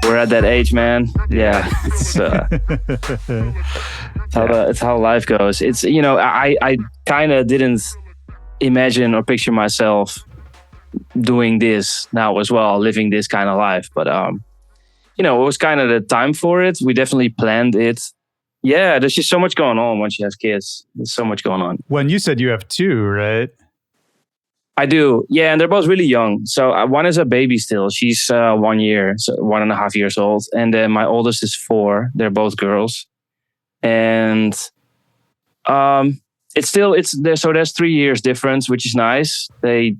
We're at that age, man. Yeah, it's how life goes. It's, I kind of didn't imagine or picture myself doing this now as well, living this kind of life. But it was kind of the time for it. We definitely planned it. Yeah, there's just so much going on once you have kids. There's so much going on. When you said you have two, right? I do. Yeah, and they're both really young. So one is a baby still. She's 1 year, so 1.5 years old. And then my oldest is 4. They're both girls. And there's 3 years difference, which is nice. They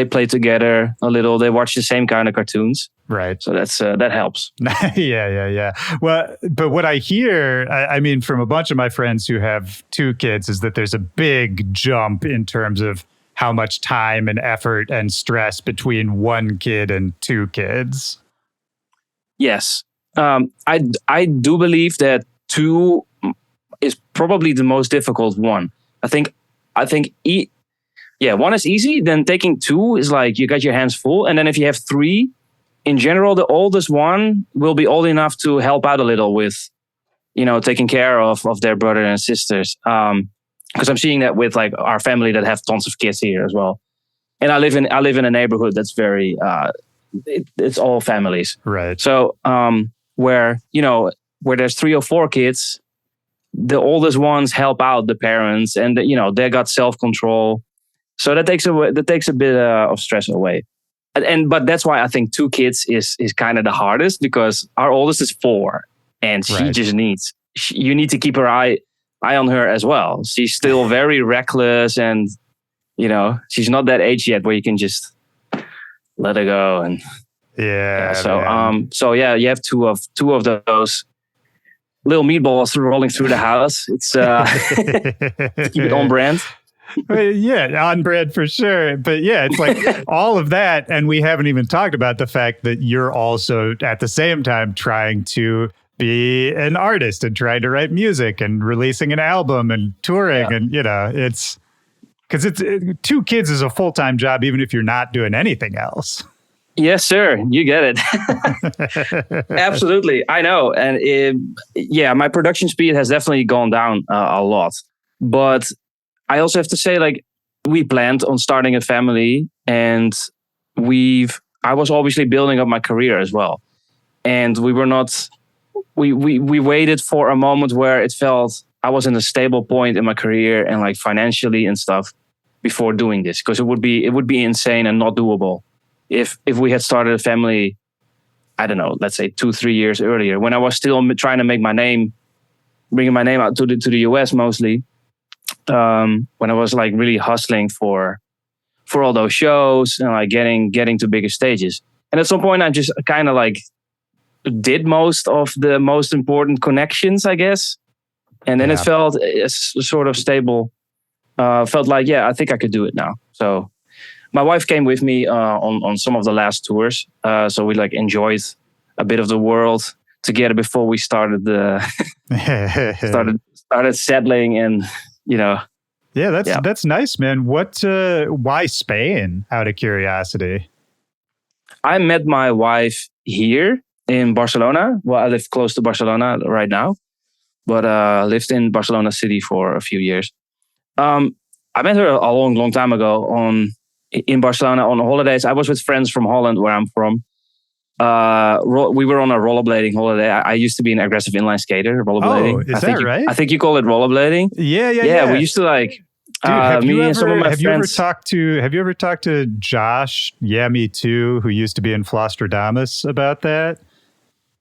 play together a little. They watch the same kind of cartoons. Right. So that helps. Yeah. Well, but what I hear, I mean, from a bunch of my friends who have 2 kids is that there's a big jump in terms of how much time and effort and stress between 1 kid and 2 kids. Yes. I do believe that 2 is probably the most difficult one. I think 1 is easy. Then taking 2 is like you got your hands full. And then if you have 3, in general, the oldest one will be old enough to help out a little with, taking care of their brother and sisters. Because I'm seeing that with like our family that have tons of kids here as well. And I live in a neighborhood that's very, it's all families. Right. So where there's 3 or 4 kids, the oldest ones help out the parents, and they got self-control. So that takes a bit of stress away. But that's why I think 2 kids is kind of the hardest, because our oldest is 4 and she just you need to keep her eye on her as well. She's still very reckless, and she's not that age yet where you can just let her go. And so you have two of those little meatballs rolling through the house. It's to keep it on brand. Yeah, on brand for sure. But yeah, it's like all of that. And we haven't even talked about the fact that you're also at the same time trying to be an artist and trying to write music and releasing an album and touring. Yeah. And, it's because 2 kids is a full-time job, even if you're not doing anything else. Yes, sir. You get it. Absolutely. I know. And my production speed has definitely gone down a lot. But I also have to say, like, we planned on starting a family, and I was obviously building up my career as well. And we were not, we waited for a moment where it felt I was in a stable point in my career and like financially and stuff before doing this, because it would be insane and not doable if we had started a family, I don't know, let's say 2-3 years earlier, when I was still trying to make my name, bringing my name out to the US mostly. When I was like really hustling for all those shows and like getting to bigger stages. And at some point I just kind of like did most of the most important connections, I guess. And then it felt sort of stable. Felt like, I think I could do it now. So my wife came with me on some of the last tours. So we like enjoyed a bit of the world together before we started started settling and, Yeah, that's nice, man. Why Spain, out of curiosity? I met my wife here in Barcelona. Well, I live close to Barcelona right now, but lived in Barcelona city for a few years. I met her a long time ago in Barcelona on holidays. I was with friends from Holland, where I'm from. We were on a rollerblading holiday. I used to be an aggressive inline skater, rollerblading. Oh, is that right? I think you call it rollerblading. Yeah. We used to like. Dude, have you ever talked to Josh? Yeah, me too. Who used to be in Flostradamus about that?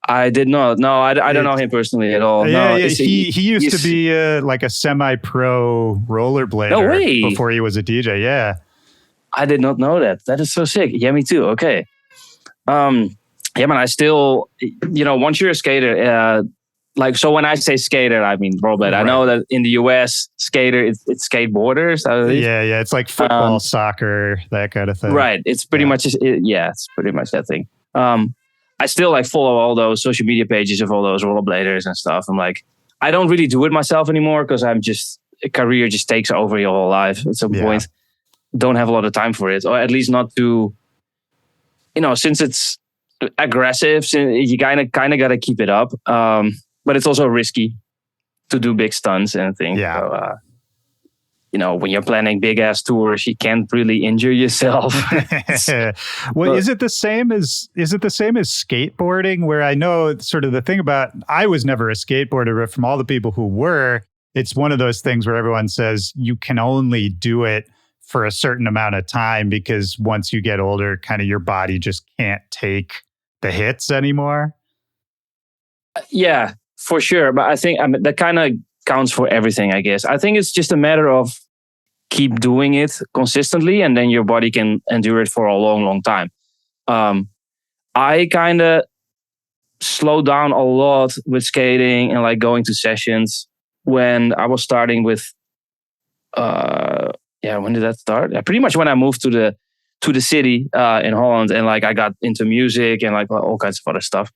I did not. No, I don't know him personally at all. Yeah, he used to be like a semi-pro rollerblader before he was a DJ. Yeah, I did not know that. That is so sick. Yeah, me too. Okay. Yeah, man. I still, once you're a skater, so when I say skater, I mean rollerblade. Right. I know that in the US, skater it's skateboarders. Yeah. It's like football, soccer, that kind of thing. Right. It's pretty much it's pretty much that thing. I still like follow all those social media pages of all those rollerbladers and stuff. I'm like, I don't really do it myself anymore because I'm just career just takes over your whole life at some point. Don't have a lot of time for it, or at least not to, since it's aggressive, you kind of got to keep it up. But it's also risky to do big stunts and things. Yeah. So, when you're planning big ass tours, you can't really injure yourself. Is it the same as skateboarding? Where I know sort of the thing about, I was never a skateboarder, but from all the people who were, it's one of those things where everyone says you can only do it for a certain amount of time, because once you get older, kind of your body just can't take the hits anymore. Yeah, for sure. But I think that kind of counts for everything, I guess. I think it's just a matter of keep doing it consistently, and then your body can endure it for a long, long time. I kind of slowed down a lot with skating and like going to sessions when I was starting with, when did that start? Pretty much when I moved to the city in Holland, and like I got into music and like all kinds of other stuff.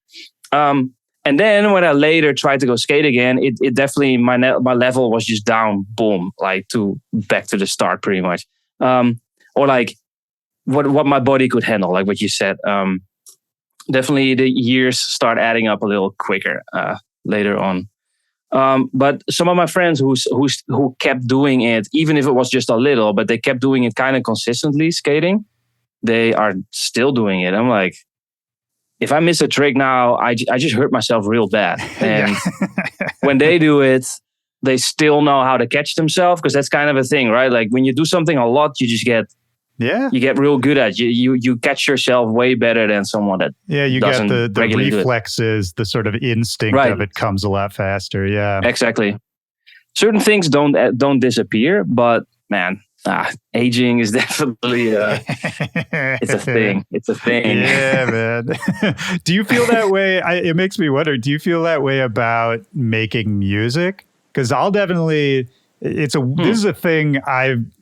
And then when I later tried to go skate again, it definitely, my level was just down, boom, like back to the start pretty much. Or like what my body could handle, like what you said. Definitely the years start adding up a little quicker later on. But some of my friends who kept doing it, even if it was just a little, but they kept doing it kind of consistently, skating, they are still doing it. I'm like, if I miss a trick now, I just hurt myself real bad. And when they do it, they still know how to catch themselves, because that's kind of a thing, right? Like when you do something a lot, you just get real good at it. You catch yourself way better than someone that you get the reflexes, the sort of instinct of it comes a lot faster. Yeah, exactly. Certain things don't disappear, but man, aging is definitely it's a thing. It's a thing. Yeah, man. Do you feel that way? It makes me wonder, do you feel that way about making music? Because I'll definitely, this is a thing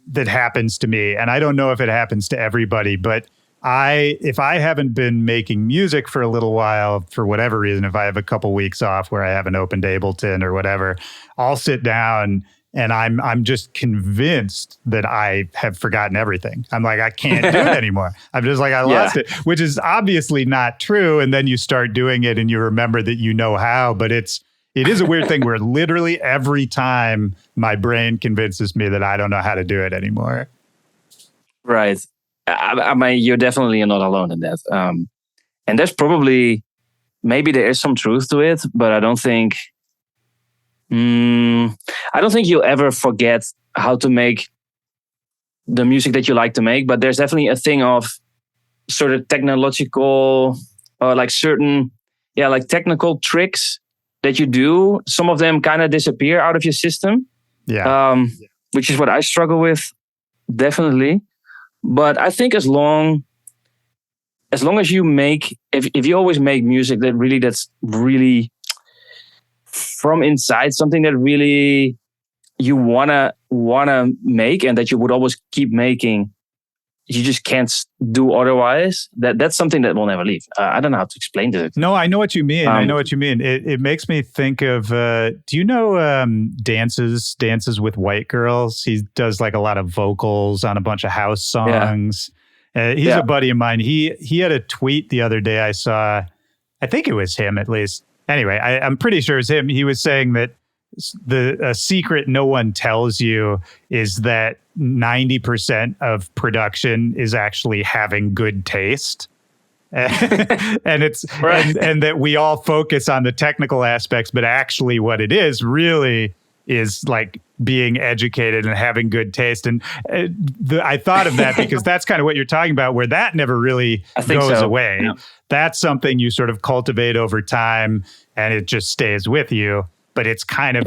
that happens to me, and I don't know if it happens to everybody, but if I haven't been making music for a little while, for whatever reason, if I have a couple weeks off where I haven't opened Ableton or whatever, I'll sit down and I'm just convinced that I have forgotten everything. I'm like, I can't do it anymore. I'm just like, I lost it, which is obviously not true. And then you start doing it and you remember that you know how, but it is a weird thing where literally every time my brain convinces me that I don't know how to do it anymore. Right. I mean, you're definitely not alone in that. And there's maybe there is some truth to it, but I don't think you'll ever forget how to make the music that you like to make. But there's definitely a thing of sort of technological, like certain, like technical tricks that you do. Some of them kind of disappear out of your system. Yeah. Which is what I struggle with, definitely. But I think as long as you make, if you always make music that's really from inside, something that really you wanna make and that you would always keep making, you just can't do otherwise. That's something that will never leave. I don't know how to explain this. No, I know what you mean. I know what you mean. It makes me think of, do you know Dances with White Girls? He does like a lot of vocals on a bunch of house songs. He's a buddy of mine. He had a tweet the other day I saw. I think it was him, at least. Anyway, I'm pretty sure it's him. He was saying that a secret no one tells you is that 90% of production is actually having good taste. And it's right. and that we all focus on the technical aspects, but actually what it is really is like being educated and having good taste. And I thought of that because that's kind of what you're talking about, where that never really goes away. Yeah. That's something you sort of cultivate over time and it just stays with you. But it's kind of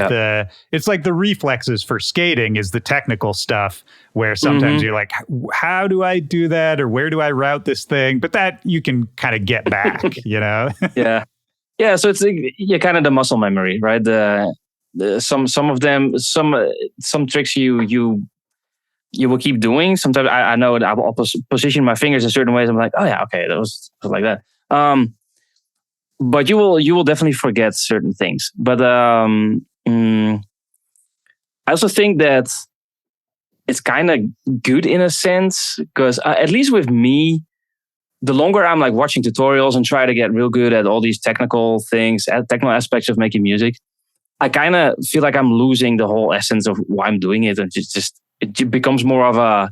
it's like the reflexes for skating is the technical stuff where sometimes you're like, how do I do that? Or where do I route this thing? But that you can kind of get back, you know? Yeah. So it's kind of the muscle memory, right? Some of them, some tricks you will keep doing. Sometimes I know I'll position my fingers in certain ways. I'm like, oh yeah, okay, that was like that. But you will definitely forget certain things. But I I also think that it's kind of good in a sense because at least with me, the longer I'm like watching tutorials and try to get real good at all these technical things, technical aspects of making music, I kind of feel like I'm losing the whole essence of why I'm doing it, and it becomes more of a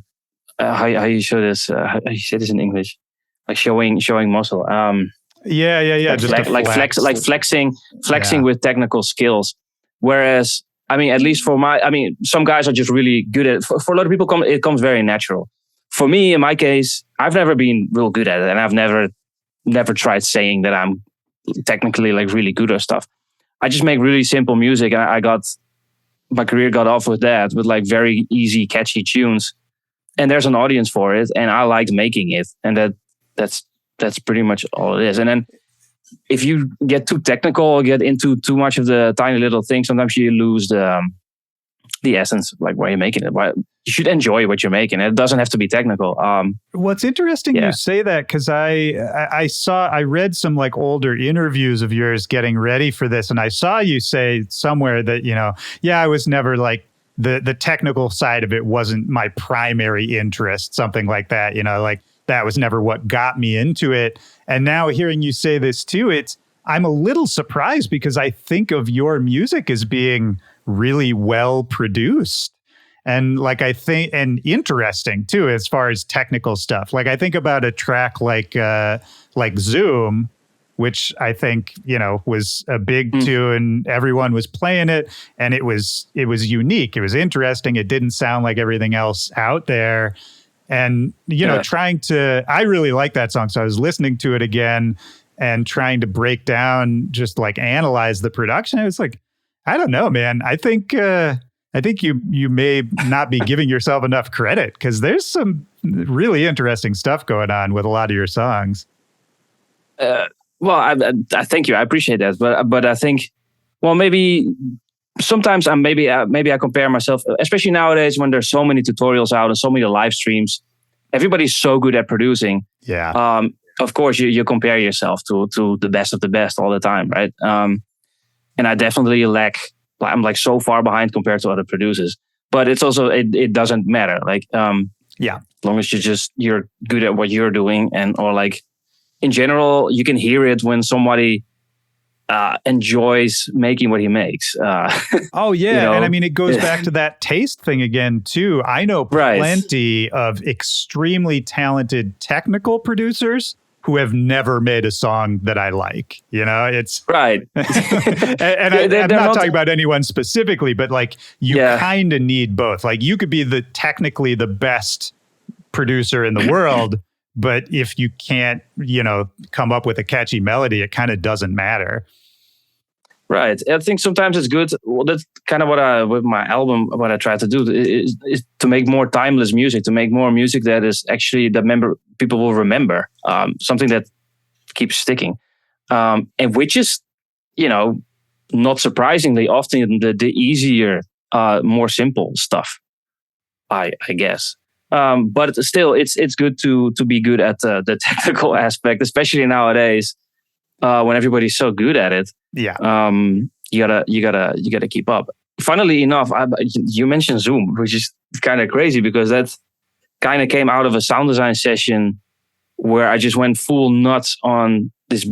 how you show this? How you say this in English? Like showing muscle. Yeah. Like, Just a flexing Yeah. with technical skills. Whereas, I mean, at least some guys are just really good at it. For a lot of people, it comes very natural. For me, in my case, I've never been real good at it, and I've never tried saying that I'm technically like really good or stuff. I just make really simple music, and my career got off with that, with like very easy, catchy tunes. And there's an audience for it, and I liked making it, and that's pretty much all it is. And then if you get too technical or get into too much of the tiny little things, sometimes you lose the essence, like why you're making it. You should enjoy what you're making. It doesn't have to be technical. Well, it's interesting you say that, because I read some like older interviews of yours getting ready for this, and I saw you say somewhere that, I was never like the technical side of it wasn't my primary interest, something like that, like that was never what got me into it. And now hearing you say this too, I'm a little surprised, because I think of your music as being really well produced. And and interesting too, as far as technical stuff. Like I think about a track like Zoom, which I think, was a big tune. Everyone was playing it, and it was unique. It was interesting. It didn't sound like everything else out there. And, I really like that song. So I was listening to it again and trying to break down, just like analyze the production. I was like, I don't know, man. I think you may not be giving yourself enough credit, because there's some really interesting stuff going on with a lot of your songs. Well, I thank you. I appreciate that, but I think, well, maybe sometimes maybe I compare myself, especially nowadays when there's so many tutorials out and so many live streams. Everybody's so good at producing. Yeah. Of course, you compare yourself to the best of the best all the time, right? And I definitely lack. I'm like so far behind compared to other producers. But it's also it doesn't matter. Like as long as you're good at what you're doing, or like in general, you can hear it when somebody enjoys making what he makes. Oh yeah, and I mean it goes back to that taste thing again too. I know plenty of extremely talented technical producers who have never made a song that I like. It's right. and I'm not talking about anyone specifically, but like you kind of need both. Like you could be technically the best producer in the world, but if you can't, come up with a catchy melody, it kind of doesn't matter. Right. I think sometimes it's good. Well, that's kind of with my album, what I try to do is to make more timeless music, to make more music that is actually people will remember, something that keeps sticking. And which is, not surprisingly, often the easier, more simple stuff, I guess. But still, it's good to be good at the technical aspect, especially nowadays. When everybody's so good at it, you gotta keep up. Funnily enough, you mentioned Zoom, which is kind of crazy, because that kind of came out of a sound design session where I just went full nuts on this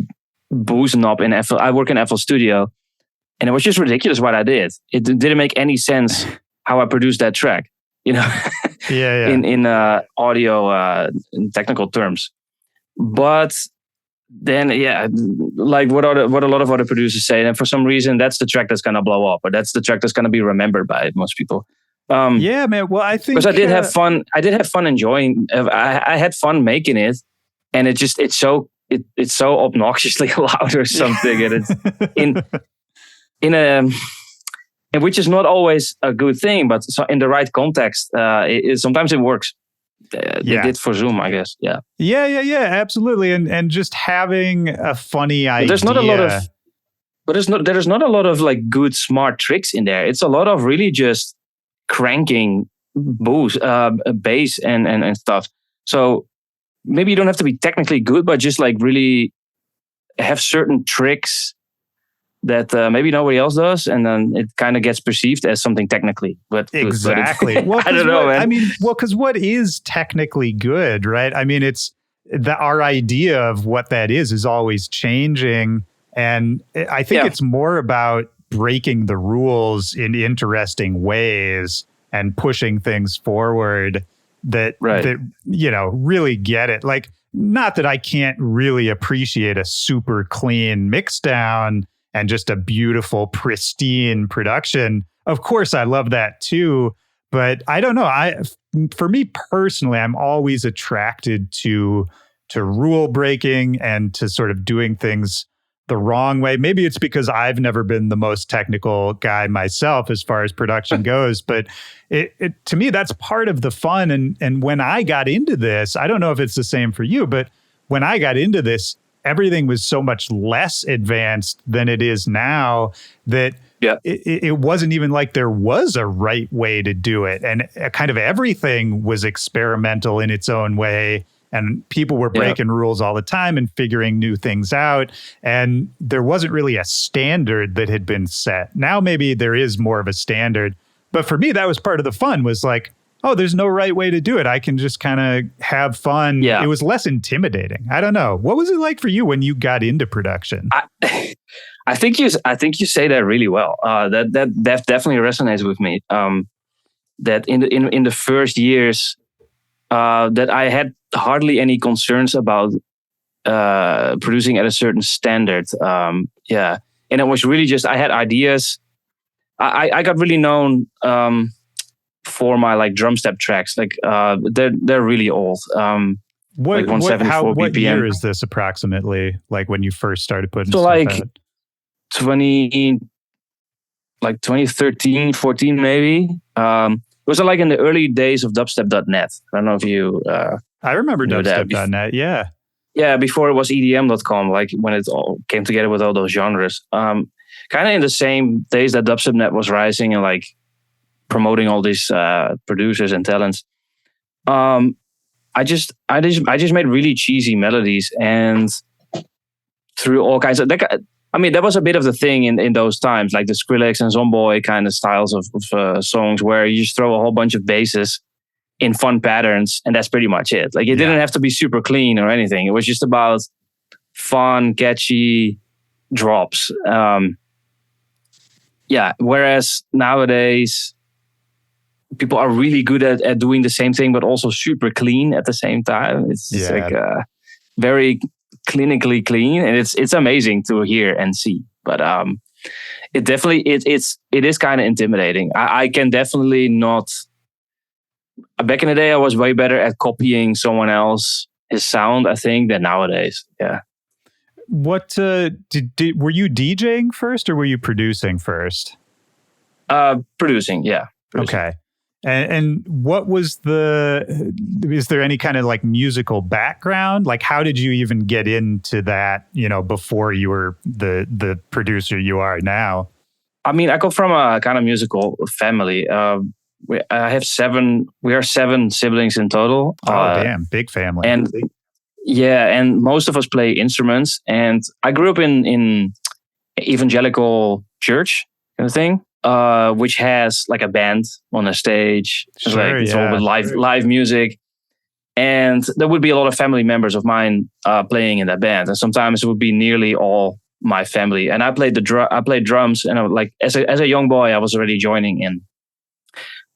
boost knob in FL. I work in FL Studio, and it was just ridiculous what I did. It didn't make any sense how I produced that track, in audio in technical terms, but then like what a lot of other producers say, and for some reason that's the track that's gonna blow up, or that's the track that's gonna be remembered by most people. Man. Well, I think because I did have fun. I did have fun enjoying. I had fun making it, and it's so obnoxiously loud or something, and it's and which is not always a good thing, but in the right context, sometimes it works. They did for Zoom, I guess. Yeah, absolutely. And just having a funny idea. There's not a lot of, there's not a lot of like good smart tricks in there. It's a lot of really just cranking bass and stuff. So maybe you don't have to be technically good, but just like really have certain tricks that maybe nobody else does, and then it kind of gets perceived as something technically. But exactly. Well, I don't know, man. I mean, because what is technically good, right? I mean, it's our idea of what that is always changing, and I think it's more about breaking the rules in interesting ways and pushing things forward that really get it. Like, not that I can't really appreciate a super clean mix down and just a beautiful, pristine production. Of course, I love that too. But I don't know. For me personally, I'm always attracted to rule breaking and to sort of doing things the wrong way. Maybe it's because I've never been the most technical guy myself as far as production goes, but it to me, that's part of the fun. And when I got into this, I don't know if it's the same for you, but when I got into this, everything was so much less advanced than it is now that it wasn't even like there was a right way to do it. And kind of everything was experimental in its own way. And people were breaking rules all the time and figuring new things out. And there wasn't really a standard that had been set. Now maybe there is more of a standard. But for me, that was part of the fun, was like, oh, there's no right way to do it. I can just kind of have fun. Yeah. It was less intimidating. I don't know. What was it like for you when you got into production? I think you say that really well. That definitely resonates with me. That in the first years, that I had hardly any concerns about producing at a certain standard. And it was really just, I had ideas. I got really known for my like drum step tracks. Like they're really old. Like 174 BPM. What year is this approximately? Like when you first started putting so stuff like out? 2013, 14 maybe. It was like in the early days of dubstep.net. I don't know if you... I remember dubstep.net, yeah. Yeah, before it was EDM.com, like when it all came together with all those genres. Kind of in the same days that dubstep.net was rising and like promoting all these producers and talents. I just made really cheesy melodies, and through all kinds of... I mean, that was a bit of the thing in those times, like the Skrillex and Zomboy kind of styles of songs, where you just throw a whole bunch of basses in fun patterns, and that's pretty much it. Like, it didn't have to be super clean or anything. It was just about fun, catchy drops. Whereas nowadays, people are really good at doing the same thing, but also super clean at the same time. It's like very clinically clean, and it's amazing to hear and see. But it definitely it is kind of intimidating. I can definitely not. Back in the day, I was way better at copying someone else's sound, I think, than nowadays. Yeah. What were you DJing first, or were you producing first? Producing, yeah. Producing. Okay. And what was is there any kind of like musical background? Like, how did you even get into that, before you were the producer you are now? I mean, I come from a kind of musical family. We are 7 siblings in total. Oh, damn. Big family. And most of us play instruments. And I grew up in evangelical church kind of thing. Which has like a band on a stage. It's all with live music. And there would be a lot of family members of mine playing in that band. And sometimes it would be nearly all my family. And I played drums. And as a young boy, I was already joining in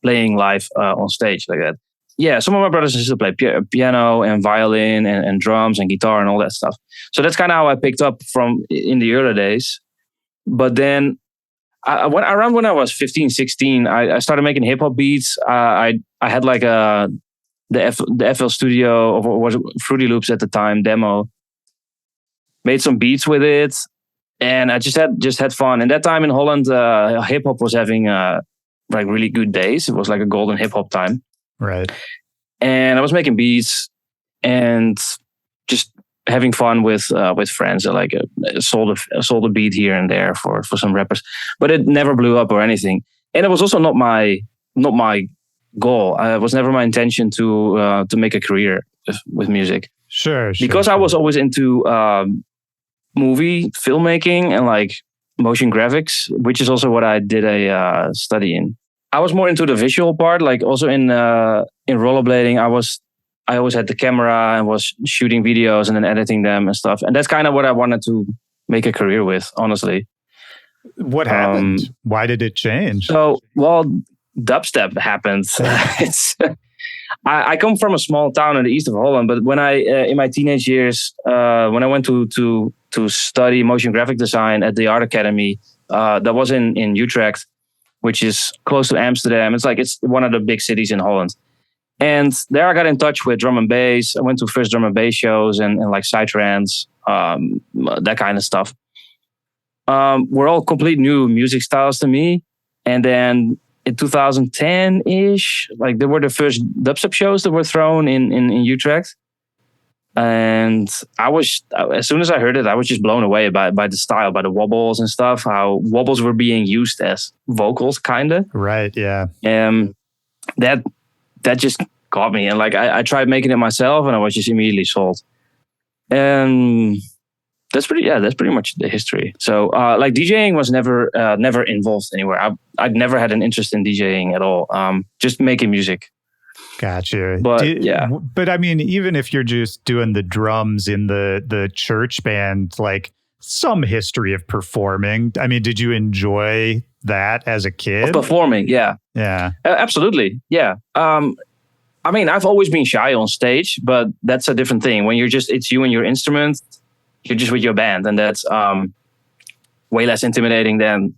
playing live on stage like that. Yeah, some of my brothers and sisters play piano and violin and drums and guitar and all that stuff. So that's kind of how I picked up from in the early days. But then around when I was 15, 16, I started making hip hop beats. I had like the FL Studio, or was Fruity Loops at the time, demo. Made some beats with it, and I just had fun. And that time in Holland, hip hop was having like really good days. It was like a golden hip hop time, right? And I was making beats and just having fun with friends. I like sold a beat here and there for some rappers, but it never blew up or anything. And it was also not my goal. It was never my intention to make a career with music. Sure. Because I was always into movie filmmaking and like motion graphics, which is also what I did a study in. I was more into the visual part, like also in rollerblading. I always had the camera and was shooting videos and then editing them and stuff. And that's kind of what I wanted to make a career with, honestly. What happened? Why did it change? So, well, dubstep happened. I come from a small town in the east of Holland, but when I in my teenage years, when I went to study motion graphic design at the Art Academy, that was in Utrecht, which is close to Amsterdam. It's one of the big cities in Holland. And there I got in touch with drum and bass. I went to first drum and bass shows and like psytrance, that kind of stuff. Were all complete new music styles to me. And then in 2010-ish, like there were the first dubstep shows that were thrown in Utrecht. And as soon as I heard it, I was just blown away by the style, by the wobbles and stuff, how wobbles were being used as vocals, kind of. Right, yeah. That just caught me. And like I tried making it myself and I was just immediately sold. And that's pretty much the history. So like DJing was never involved anywhere. I'd never had an interest in DJing at all. Just making music. Gotcha. But but I mean, even if you're just doing the drums in the church band, like some history of performing. I mean, did you enjoy that as a kid? Of performing, yeah. Yeah. Absolutely, yeah. I mean, I've always been shy on stage, but that's a different thing. When it's you and your instrument, you're just with your band, and that's way less intimidating than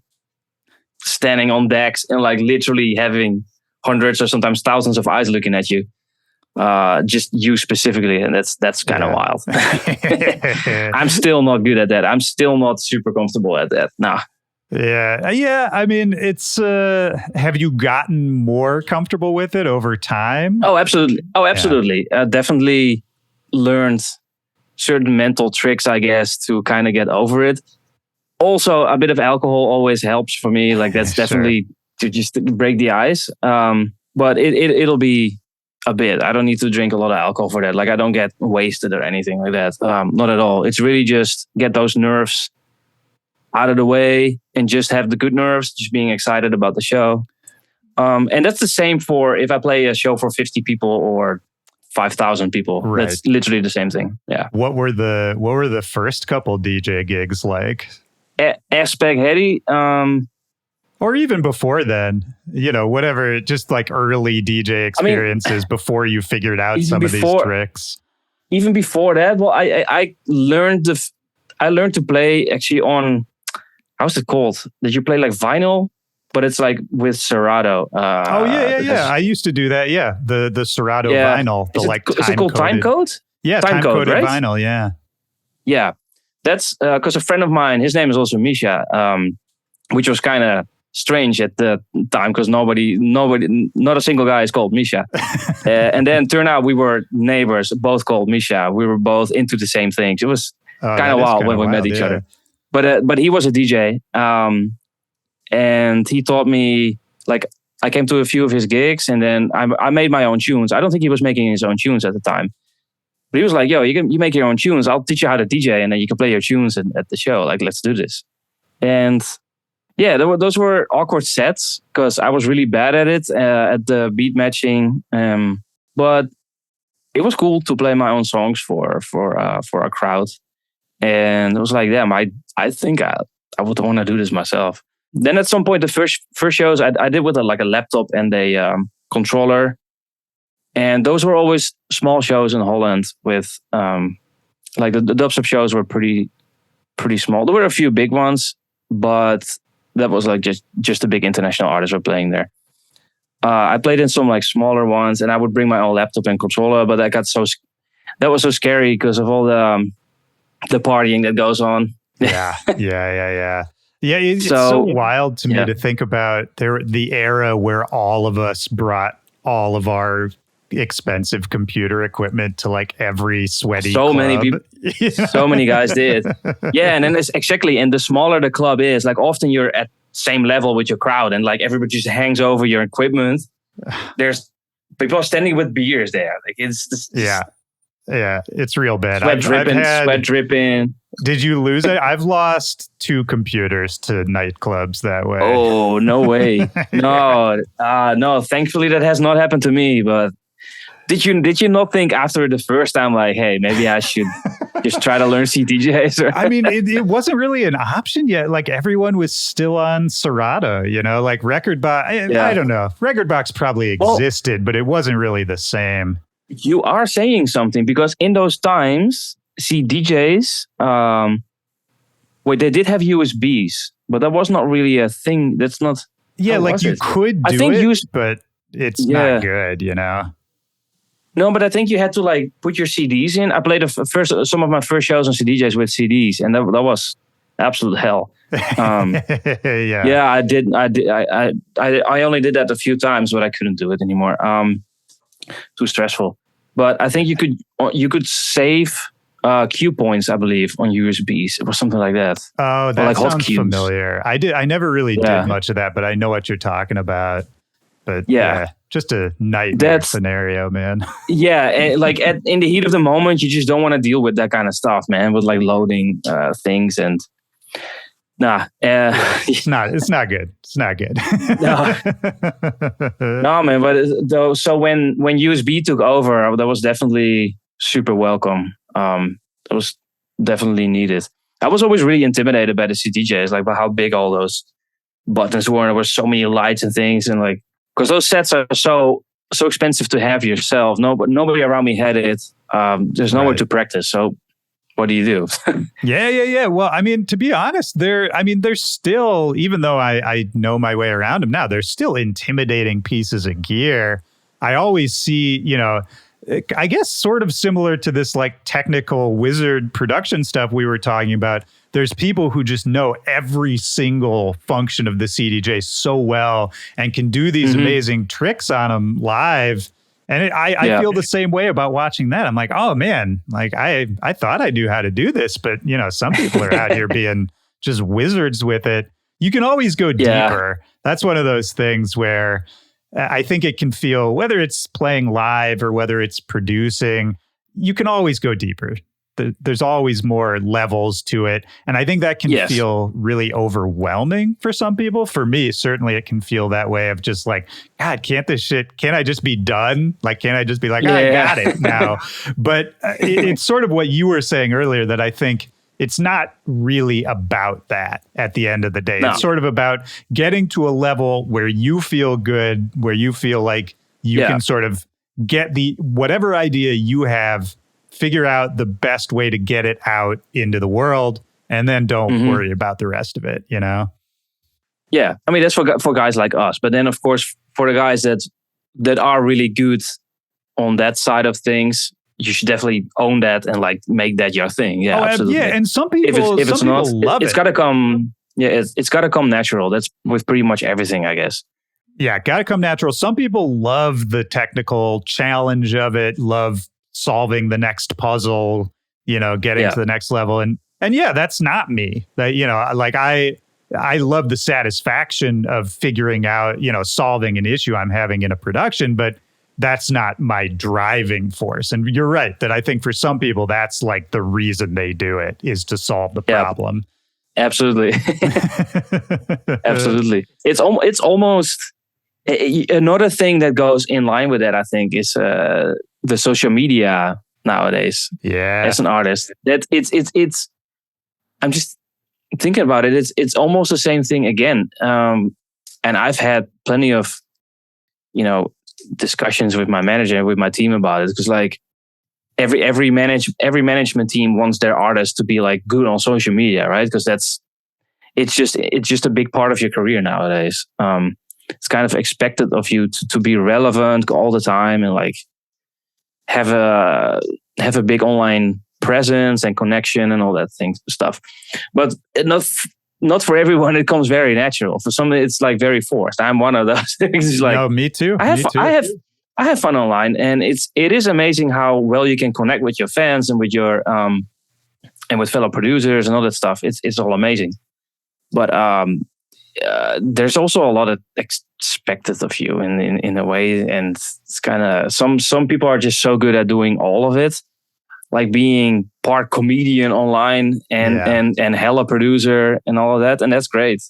standing on decks and like literally having hundreds or sometimes thousands of eyes looking at you. Just you specifically, and that's kind of wild. I'm still not good at that. I'm still not super comfortable at that. Nah. Yeah. I mean, it's. Have you gotten more comfortable with it over time? Oh, absolutely. Definitely learned certain mental tricks, I guess, to kind of get over it. Also, a bit of alcohol always helps for me. Like that's definitely to just break the ice. But it'll be a bit. I don't need to drink a lot of alcohol for that. Like I don't get wasted or anything like that. Not at all. It's really just get those nerves out of the way and just have the good nerves, just being excited about the show. And that's the same for if I play a show for 50 people or 5,000 people. Right. That's literally the same thing. Yeah. What were the first couple DJ gigs like? Spag Heddy. Or even before then, whatever, just like early DJ experiences before you figured out some of these tricks. Even before that, well, I learned to play actually on, how's it called? Did you play like vinyl? But it's like with Serato. Yeah. I used to do that. Yeah, the Serato vinyl. Is it called time code? Yeah, time coded right? Vinyl. Yeah. Yeah, that's because a friend of mine, his name is also Misha, which was kind of strange at the time because nobody, not a single guy is called Misha. And then turned out we were neighbors, both called Misha. We were both into the same things. It was kind of wild when we met each other. But he was a DJ. And he taught me, like, I came to a few of his gigs and then I made my own tunes. I don't think he was making his own tunes at the time. But he was like, yo, you make your own tunes. I'll teach you how to DJ and then you can play your tunes at the show. Like, let's do this. And yeah, those were awkward sets because I was really bad at it, at the beat matching. But it was cool to play my own songs for a crowd. And it was like, damn, I think I would want to do this myself. Then at some point, the first shows I did with a laptop and a controller. And those were always small shows in Holland with like the dubstep shows were pretty small. There were a few big ones, but that was like just the big international artists were playing there. I played in some like smaller ones and I would bring my own laptop and controller, but that was so scary because of all the partying that goes on. Yeah. Yeah, it's so wild to me to think about the era where all of us brought all of our expensive computer equipment to like every sweaty club. Many people, so many guys did. Yeah, and then it's exactly, and the smaller the club is, like often you're at same level with your crowd and like everybody just hangs over your equipment. There's people standing with beers there. Like it's just, yeah, it's real bad. Sweat dripping. Did you lose it? I've lost 2 computers to nightclubs that way. Oh, no way. No, no. Thankfully, that has not happened to me. But did you not think after the first time, like, hey, maybe I should just try to learn CDJs? I mean, it wasn't really an option yet. Like everyone was still on Serato, like Rekordbox. I don't know. Rekordbox probably existed, but it wasn't really the same. You are saying something, because in those times, CDJs, they did have USBs, but that was not really a thing. That's not. Yeah, like you could do it, but it's not good, No, but I think you had to like put your CDs in. I played some of my first shows on CDJs with CDs, and that was absolute hell. Yeah, I did. I only did that a few times, but I couldn't do it anymore. Too stressful. But I think you could save Q points, I believe, on USBs. It was something like that. Oh, that sounds familiar. I never really did much of that, but I know what you're talking about. But yeah, just a nightmare scenario, man. Yeah, in the heat of the moment, you just don't want to deal with that kind of stuff, man. With like loading things and it's not good. It's not good. No, man. But so when USB took over, that was definitely super welcome. It was definitely needed. I was always really intimidated by the CDJs, like by how big all those buttons were. And there were so many lights and things, and like because those sets are so expensive to have yourself. Nobody around me had it. There's nowhere to practice. So what do you do? Yeah. Well, I mean, to be honest, there's still, even though I know my way around them now, there's still intimidating pieces of gear. I always see, I guess sort of similar to this like technical wizard production stuff we were talking about. There's people who just know every single function of the CDJ so well and can do these amazing tricks on them live. And I feel the same way about watching that. I'm like, oh man, like I thought I knew how to do this, but some people are out here being just wizards with it. You can always go deeper. That's one of those things where I think it can feel, whether it's playing live or whether it's producing, you can always go deeper. There's always more levels to it. And I think that can feel really overwhelming for some people. For me, certainly it can feel that way of just like, God, can't I just be done? Like, can't I just be like, I got it now? But it's sort of what you were saying earlier, that I think it's not really about that at the end of the day. No. It's sort of about getting to a level where you feel good, where you feel like you can sort of get whatever idea you have, figure out the best way to get it out into the world, and then don't worry about the rest of it, Yeah. I mean, that's for guys like us. But then, of course, for the guys that are really good on that side of things, you should definitely own that and like make that your thing. Yeah, absolutely. Yeah, and some people, if it's not, love it. It's got to come. Yeah, it's got to come natural. That's with pretty much everything, I guess. Yeah, got to come natural. Some people love the technical challenge of it, love solving the next puzzle, getting to the next level. And yeah, that's not me. That, like I love the satisfaction of figuring out, solving an issue I'm having in a production, but that's not my driving force. And you're right that I think for some people, that's like the reason they do it, is to solve the problem. Absolutely. Absolutely. It's almost another thing that goes in line with that, I think, is the social media nowadays. Yeah. As an artist, that it's I'm just thinking about it. It's almost the same thing again. And I've had plenty of, discussions with my manager and with my team about it, because like every management team wants their artists to be like good on social media, right? Because it's just a big part of your career nowadays. It's kind of expected of you to be relevant all the time and like have a big online presence and connection and all that stuff. But not for everyone it comes very natural. For some it's like very forced. I'm one of those things. It's like, no, me too. I have fun online, and it is amazing how well you can connect with your fans and with your and with fellow producers and all that stuff. It's all amazing. But there's also a lot of expected of you in a way, and it's kind of some people are just so good at doing all of it like being part comedian online and hella producer and all of that, and that's great.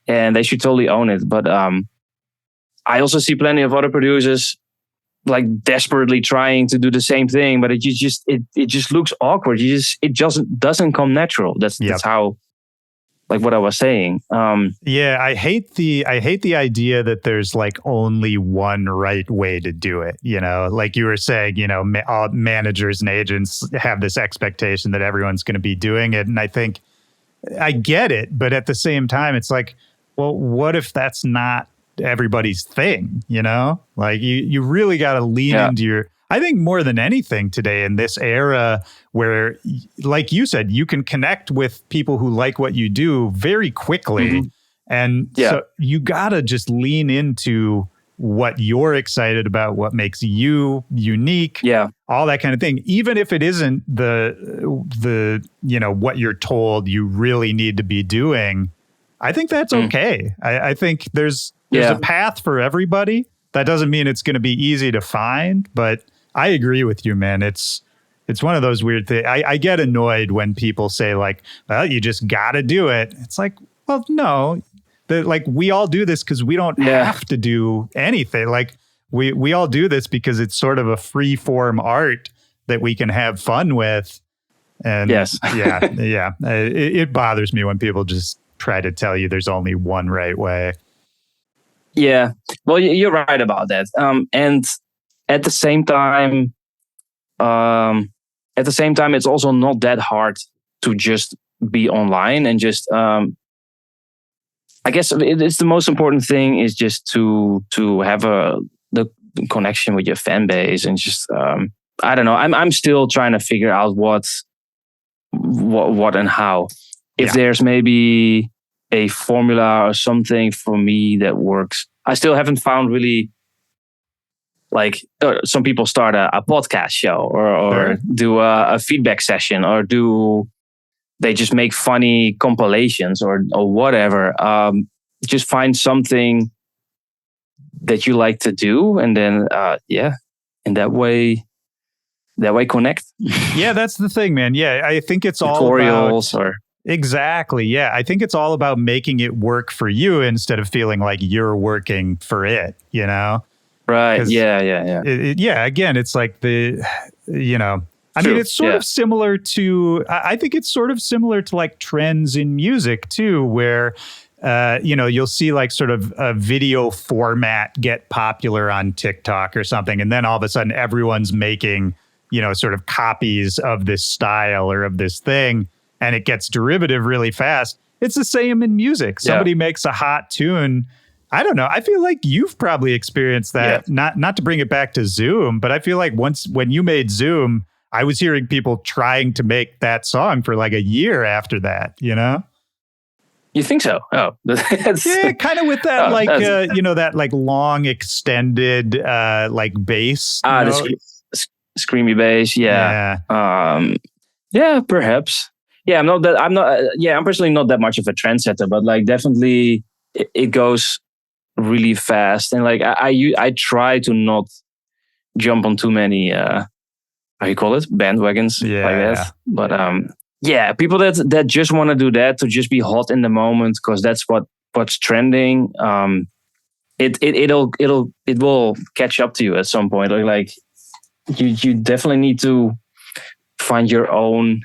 And they should totally own it. But I also see plenty of other producers like desperately trying to do the same thing, but it just looks awkward. It just doesn't come natural. That's how, like what I was saying. I hate the idea that there's like only one right way to do it. You know, like you were saying, you know, all managers and agents have this expectation that everyone's going to be doing it. And I think I get it. But at the same time, it's like, well, what if that's not everybody's thing? You know, like you really got to lean into your, I think more than anything today in this era where, like you said, you can connect with people who like what you do very quickly. Mm-hmm. And so you got to just lean into what you're excited about, what makes you unique, all that kind of thing. Even if it isn't the you know, what you're told you really need to be doing, I think that's okay. I think there's a path for everybody. That doesn't mean it's going to be easy to find, but I agree with you, man. It's one of those weird things. I get annoyed when people say like, well, you just got to do it. It's like, well, no, like we all do this because we don't have to do anything. Like we all do this because it's sort of a free form art that we can have fun with. And it bothers me when people just try to tell you there's only one right way. Yeah, well, you're right about that. And at the same time, it's also not that hard to just be online and just. I guess it's the most important thing is just to have the connection with your fan base and just I don't know. I'm still trying to figure out what and how. If there's maybe a formula or something for me that works. I still haven't found really, like some people start a podcast show or do a feedback session, or they just make funny compilations or whatever. Just find something that you like to do, and then in that way connect. Yeah, that's the thing, man. Yeah, I think it's tutorials all about exactly. Yeah, I think it's all about making it work for you instead of feeling like you're working for it. You know, right? Yeah. Again, it's like I mean, it's sort of similar to. I think it's sort of similar to like trends in music too, where. You'll see like sort of a video format get popular on TikTok or something. And then all of a sudden everyone's making, sort of copies of this style or of this thing. And it gets derivative really fast. It's the same in music. Somebody makes a hot tune. I don't know. I feel like you've probably experienced that. Yeah. Not to bring it back to Zoom, but I feel like when you made Zoom, I was hearing people trying to make that song for like a year after that, You think so? Oh, yeah, kind of with that, that like long extended, like bass. The screamy bass. Yeah. Yeah, perhaps. Yeah, I'm personally not that much of a trendsetter, but like definitely it goes really fast. And like I try to not jump on too many, how you call it? Bandwagons like that. But people that just want to do that to just be hot in the moment because that's what's trending. It will catch up to you at some point. Like you definitely need to find your own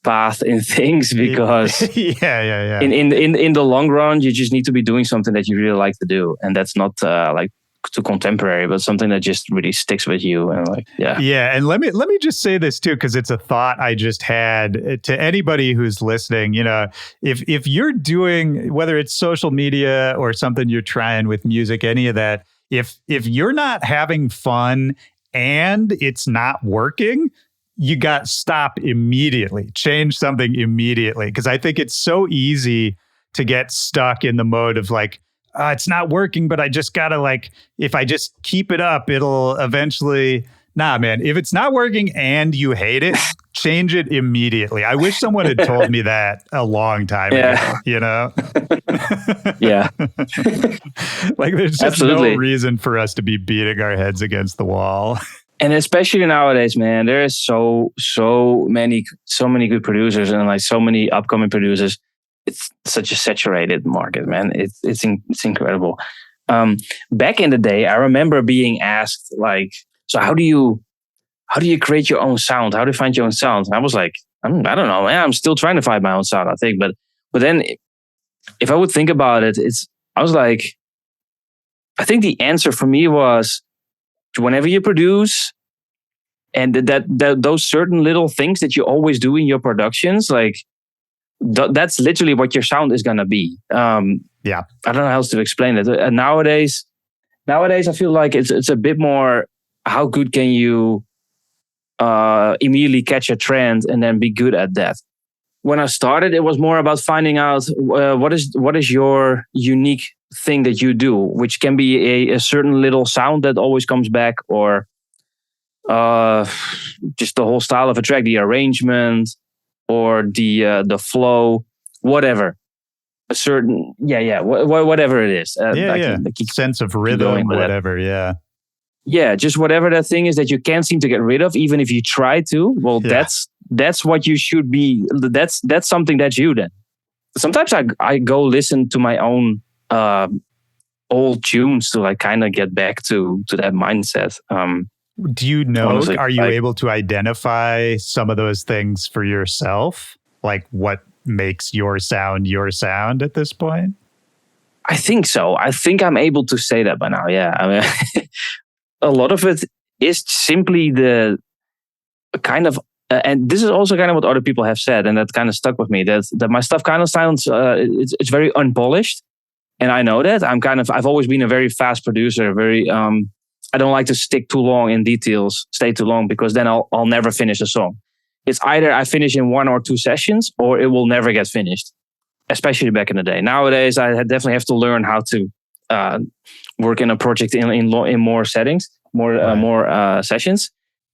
path in things because in the long run you just need to be doing something that you really like to do, and that's not like too contemporary, but something that just really sticks with you. And and let me just say this too, because it's a thought I just had to anybody who's listening. If you're doing, whether it's social media or something you're trying with music, any of that, if you're not having fun and it's not working, you got stop immediately, change something immediately, because I think it's so easy to get stuck in the mode of like, it's not working, but I just gotta like, if I just keep it up, it'll eventually. Nah, man, if it's not working and you hate it, change it immediately. I wish someone had told me that a long time ago, Yeah. Like there's just no reason for us to be beating our heads against the wall. And especially nowadays, man, there is so many good producers and like so many upcoming producers. It's such a saturated market, man. It's incredible. Back in the day, I remember being asked like, so how do you create your own sound? How do you find your own sound? And I was like, I don't know, man. I'm still trying to find my own sound, I think. But then if I would think about it, I was like, I think the answer for me was whenever you produce and that those certain little things that you always do in your productions, like that's literally what your sound is gonna be. Yeah, I don't know how else to explain it. Nowadays, I feel like it's a bit more. How good can you immediately catch a trend and then be good at that? When I started, it was more about finding out what is your unique thing that you do, which can be a certain little sound that always comes back, or just the whole style of a track, the arrangement, or the flow, whatever. A certain whatever it is. Sense of rhythm, whatever. Yeah, just whatever that thing is that you can't seem to get rid of, even if you try to. Well, that's what you should be. That's something that's you then. Sometimes I go listen to my own old tunes to like kind of get back to that mindset. Do you know, honestly, are you able to identify some of those things for yourself? Like what makes your sound at this point? I think so. I think I'm able to say that by now. Yeah. I mean, a lot of it is simply the kind of, and this is also kind of what other people have said, and that kind of stuck with me, that my stuff kind of sounds, it's very unpolished. And I know that I've always been a very fast producer, I don't like to stick too long in details, stay too long, because then I'll never finish a song. It's either I finish in 1 or 2 sessions, or it will never get finished. Especially back in the day. Nowadays, I definitely have to learn how to work in a project in more settings, more sessions.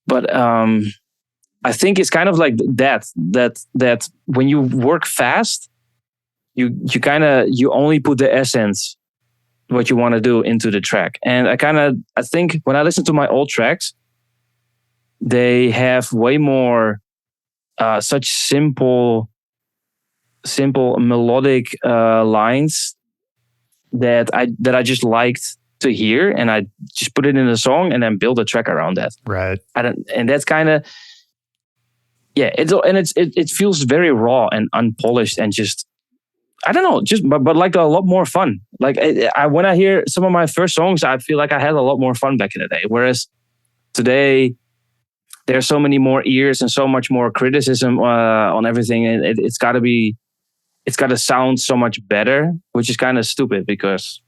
But I think it's kind of like that when you work fast, you only put the essence, what you want to do, into the track. And I think when I listen to my old tracks, they have way more such simple melodic lines that I just liked to hear, and I just put it in a song and then build a track around that. Right. And that's kind of, yeah. It feels very raw and unpolished and just, I don't know, just but like a lot more fun. Like when I hear some of my first songs, I feel like I had a lot more fun back in the day. Whereas today, there's so many more ears and so much more criticism on everything. It's got to sound so much better, which is kind of stupid, because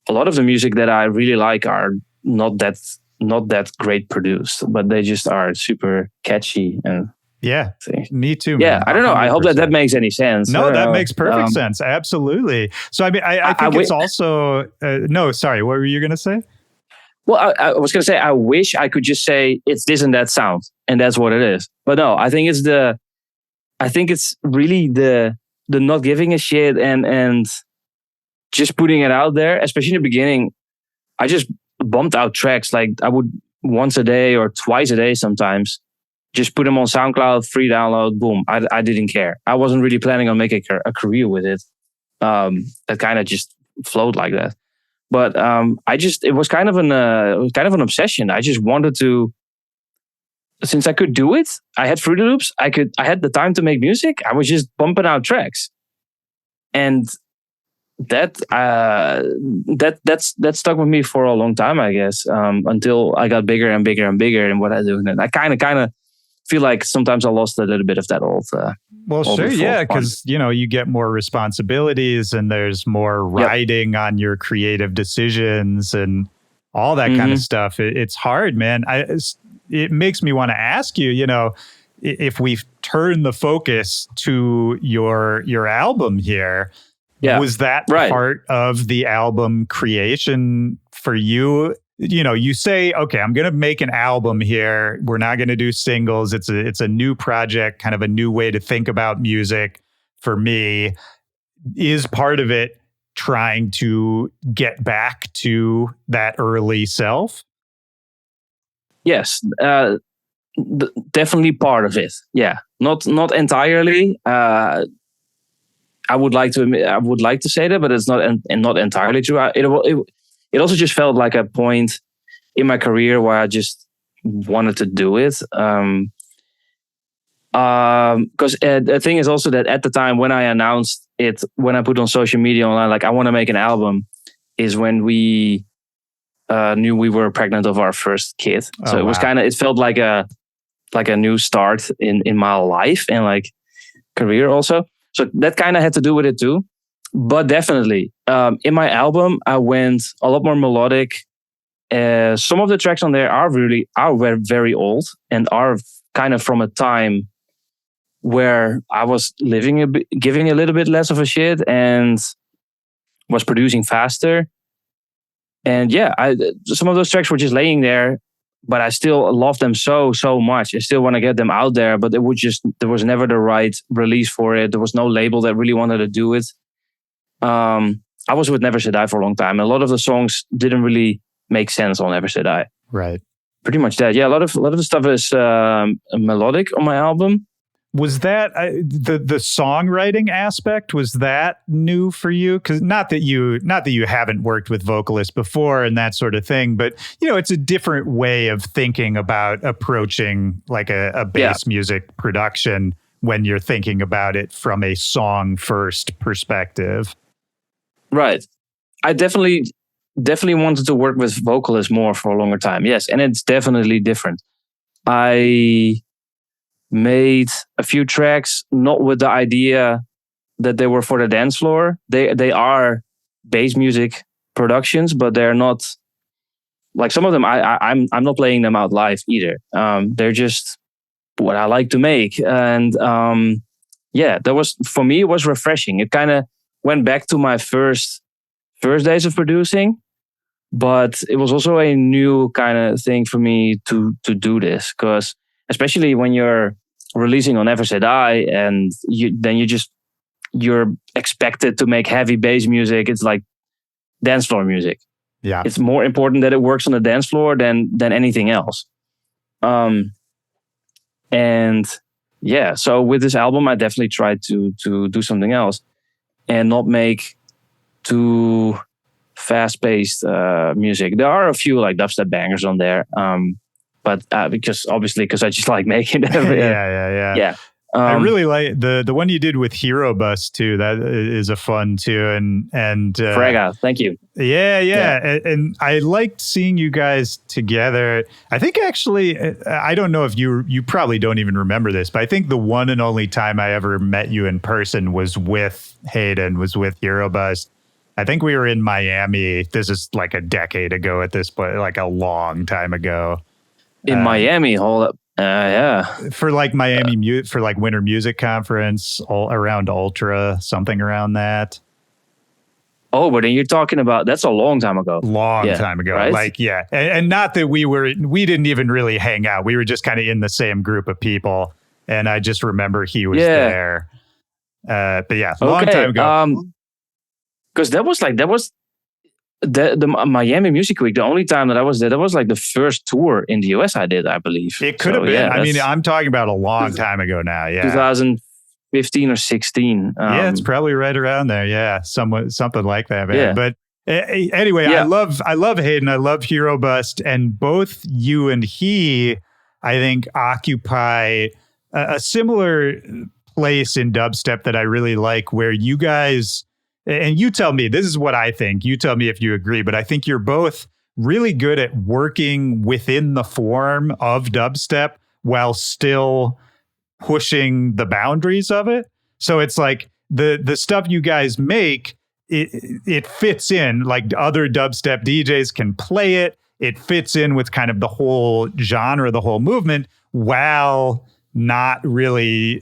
a lot of the music that I really like are not that great produced, but they just are super catchy. And yeah, me too. Yeah, man. I don't know. 100%. I hope that makes any sense. No, that makes perfect sense. Absolutely. So I mean, I think it's also no. Sorry, what were you going to say? Well, I was going to say, I wish I could just say it's this and that sound, and that's what it is. But no, I think it's really the not giving a shit and just putting it out there. Especially in the beginning, I just bumped out tracks. Like I would once a day or twice a day sometimes, just put them on SoundCloud, free download, boom. I didn't care. I wasn't really planning on making a career with it. That kind of just flowed like that. But it was kind of an obsession. I just wanted to, since I could do it, I had Fruity Loops. I had the time to make music. I was just pumping out tracks, and that stuck with me for a long time, I guess, until I got bigger and bigger and bigger in what I do. And I kind of feel like sometimes I lost a little bit of that old. Well, sure, yeah, because you get more responsibilities and there's more riding on your creative decisions and all that kind of stuff. It's hard, man. It makes me want to ask you, if we turn the focus to your album here, was that part of the album creation for you? You say, okay, I'm going to make an album here. We're not going to do singles. It's a new project, kind of a new way to think about music for me. Is part of it trying to get back to that early self? Yes, definitely part of it. Yeah, not entirely. I would like to say that, but it's not and not entirely true. It also just felt like a point in my career where I just wanted to do it. Because the thing is also that at the time when I announced it, when I put on social media online, like I want to make an album, is when we knew we were pregnant of our first kid. So it was it felt like a new start in my life and like career also. So that kind of had to do with it too. But definitely, in my album, I went a lot more melodic. Some of the tracks on there are very old and are kind of from a time where I was giving a little bit less of a shit and was producing faster. And yeah, some of those tracks were just laying there, but I still love them so much. I still want to get them out there, but there was never the right release for it. There was no label that really wanted to do it. I was with Never Say Die for a long time. A lot of the songs didn't really make sense on Never Say Die. Right. Pretty much that. Yeah, a lot of the stuff is melodic on my album. Was that the songwriting aspect? Was that new for you? Because not that you haven't worked with vocalists before and that sort of thing, but it's a different way of thinking about approaching like a bass music production when you're thinking about it from a song first perspective. Right. I definitely wanted to work with vocalists more for a longer time. Yes, and it's definitely different. I made a few tracks not with the idea that they were for the dance floor. They are bass music productions, but they're not like some of them. I'm not playing them out live either. They're just what I like to make, and that was for me. It was refreshing. It kind of went back to my first days of producing, but it was also a new kind of thing for me to do this, because especially when you're releasing on Never Say Die and you're expected to make heavy bass music. It's like dance floor music. Yeah. It's more important that it works on the dance floor than anything else. And yeah, so with this album, I definitely tried to do something else and not make too fast-paced music. There are a few like dubstep bangers on there, but because I just like making them. Yeah. I really like the one you did with Hero Bus too. That is a fun too, and Frega, thank you. Yeah. And I liked seeing you guys together. I think actually, I don't know if you probably don't even remember this, but I think the one and only time I ever met you in person was with Hayden, was with Hero Bus. I think we were in Miami. This is like a decade ago at this point, like a long time ago. In Miami, hold up. Yeah. For like Miami, for like Winter Music Conference, all around Ultra, something around that. Oh, but then you're talking about, that's a long time ago. Time ago. Right? Like, yeah. And not that we didn't even really hang out. We were just kind of in the same group of people. And I just remember he was there. But yeah, long time ago. Because that was the Miami Music Week. The only time that I was there, that was like the first tour in the US I did, I believe. It could have been. Yeah, I mean, I'm talking about a long time ago now. Yeah. 2015 or 16. Yeah, it's probably right around there. Yeah. Something like that, man. Yeah. But anyway, I love Hayden. I love Hero Bust. And both you and he, I think, occupy a similar place in dubstep that I really like, where you guys... And you tell me, this is what I think. You tell me if you agree, but I think you're both really good at working within the form of dubstep while still pushing the boundaries of it. So it's like the stuff you guys make, it fits in, like other dubstep DJs can play it. It fits in with kind of the whole genre, the whole movement, while not really...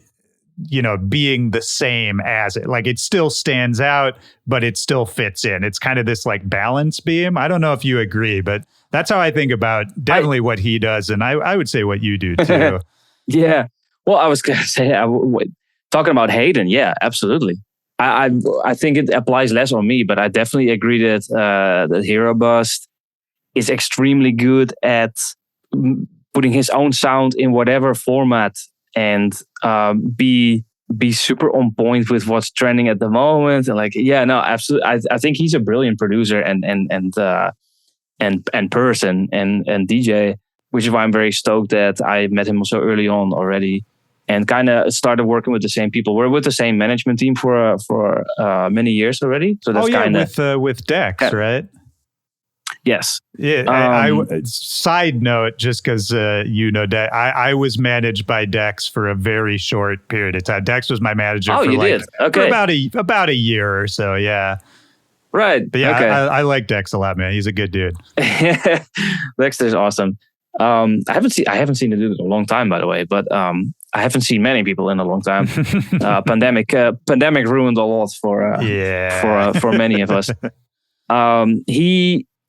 being the same as it. Like, it still stands out, but it still fits in. It's kind of this like balance beam. I don't know if you agree, but that's how I think about definitely what he does. And I would say what you do too. Yeah. Well, I was going to say, talking about Hayden. Yeah, absolutely. I think it applies less on me, but I definitely agree that Hero Bust is extremely good at putting his own sound in whatever format and be super on point with what's trending at the moment. And like, yeah, no, absolutely. I think he's a brilliant producer and person and DJ, which is why I'm very stoked that I met him so early on already, and kind of started working with the same people. We're with the same management team for many years already. So that's with Dex, right? Yes. Yeah. I side note, just because Dex, I was managed by Dex for a very short period of time. Dex was my manager for about a year or so. Yeah. Right. But yeah, okay. I like Dex a lot, man. He's a good dude. Dexter's awesome. I haven't seen the dude in a long time, by the way, but I haven't seen many people in a long time. Pandemic ruined a lot for many of us.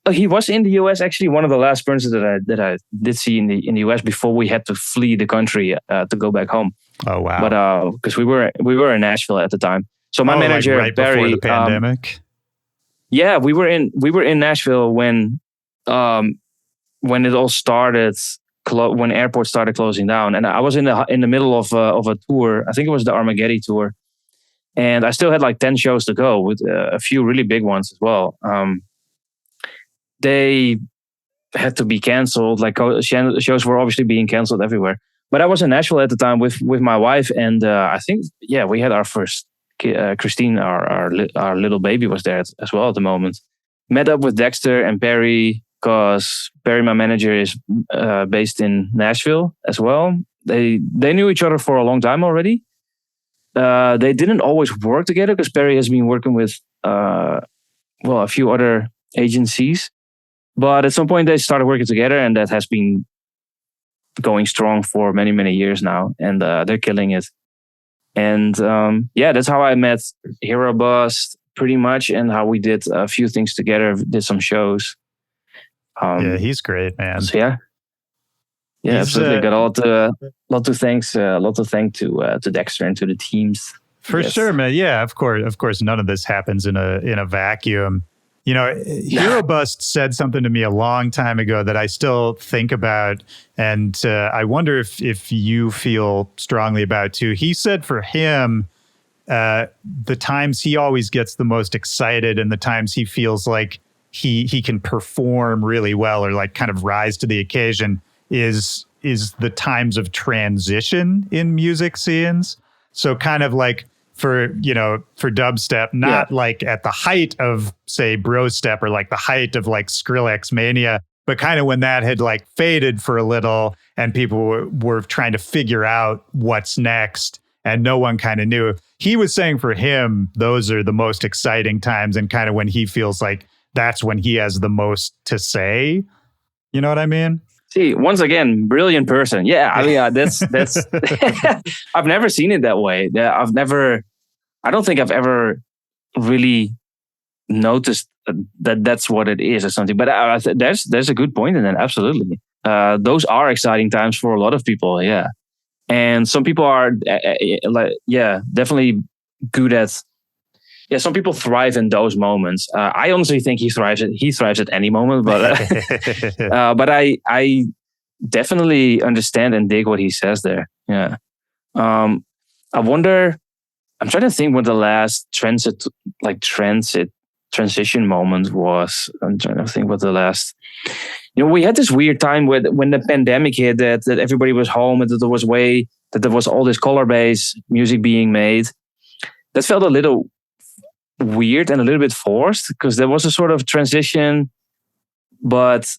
He was in the US, actually, one of the last persons that I did see in the US before we had to flee the country to go back home. Oh wow! But because we were in Nashville at the time, so my manager right Barry, before the pandemic. Yeah, we were in Nashville when it all started. When airports started closing down, and I was in the middle of a tour. I think it was the Armageddon tour, and I still had like 10 shows to go with a few really big ones as well. They had to be canceled. Like shows were obviously being canceled everywhere. But I was in Nashville at the time with my wife, and I think we had our first Christine, our little baby, was there as well at the moment. Met up with Dexter and Barry, because Barry, my manager, is based in Nashville as well. They knew each other for a long time already. They didn't always work together because Barry has been working with a few other agencies. But at some point they started working together, and that has been going strong for many, many years now. And they're killing it. And that's how I met Hero Bust pretty much, and how we did a few things together, did some shows. He's great, man. So yeah, absolutely. Got a lot to thank to Dexter and to the teams. For sure, man. Yeah, of course. None of this happens in a vacuum. Hero Bust said something to me a long time ago that I still think about, and I wonder if you feel strongly about too. He said for him, the times he always gets the most excited and the times he feels like he can perform really well or like kind of rise to the occasion is the times of transition in music scenes. So kind of like for dubstep, not like at the height of, say, bro step or like the height of like Skrillex mania, but kind of when that had like faded for a little and people were trying to figure out what's next and no one kind of knew. He was saying for him, those are the most exciting times and kind of when he feels like that's when he has the most to say. You know what I mean? See, once again, brilliant person. Yeah, I mean, that's. I've never seen it that way. I don't think I've ever really noticed that's what it is or something. But there's a good point in that. Absolutely, those are exciting times for a lot of people. Yeah, and some people are definitely good at. Yeah, some people thrive in those moments. I honestly think he thrives at any moment, but but I definitely understand and dig what he says there. Yeah, I wonder. I'm trying to think what the last transition moment was. I'm trying to think what the last. We had this weird time when the pandemic hit that everybody was home and that there was all this color-based music being made. That felt a little weird and a little bit forced because there was a sort of transition, but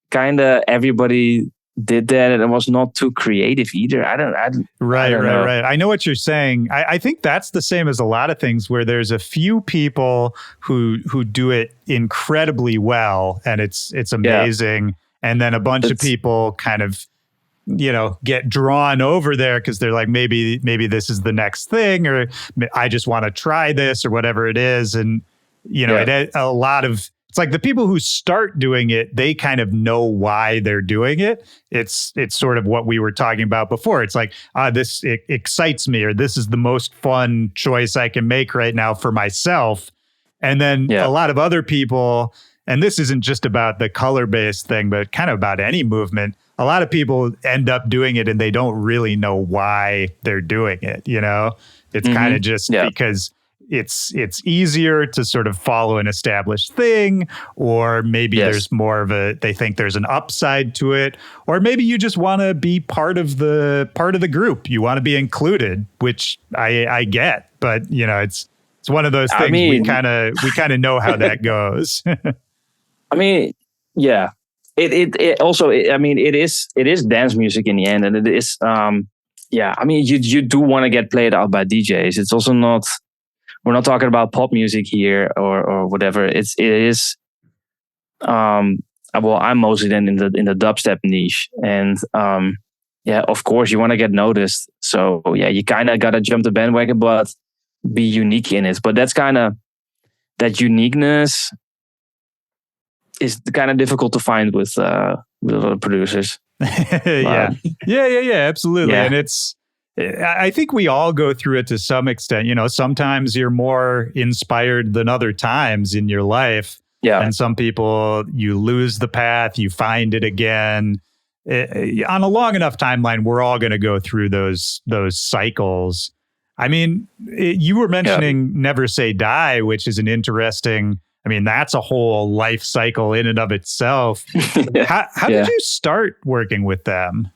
kind of everybody did that and it was not too creative either. Right. I know what you're saying. I think that's the same as a lot of things where there's a few people who do it incredibly well and it's amazing. Yeah. And then a bunch of people kind of, get drawn over there because they're like, maybe this is the next thing, or I just want to try this or whatever it is. And, it's like the people who start doing it, they kind of know why they're doing it. It's sort of what we were talking about before. It's like, this excites me, or this is the most fun choice I can make right now for myself. And then a lot of other people, and this isn't just about the color-based thing, but kind of about any movement. a lot of people end up doing it and they don't really know why they're doing it. It's kind of just because it's easier to sort of follow an established thing, or maybe there's more of they think there's an upside to it, or maybe you just want to be part of the group. You want to be included, which I get, but it's one of those things. I mean, we kind of know how that goes. I mean, yeah, it also, I mean, it is dance music in the end, and it is, I mean, you do want to get played out by DJs. It's also not. We're not talking about pop music here or whatever. It is. Well, I'm mostly then in the dubstep niche, and of course you want to get noticed. So yeah, you kind of gotta jump the bandwagon, but be unique in it. But that's kind of that uniqueness is kind of difficult to find with other producers. Yeah, absolutely, and I think we all go through it to some extent. Sometimes you're more inspired than other times in your life. Yeah. And some people, you lose the path, you find it again. On a long enough timeline, we're all going to go through those cycles. I mean, you were mentioning Never Say Die, which is an interesting, I mean, that's a whole life cycle in and of itself. How did you start working with them?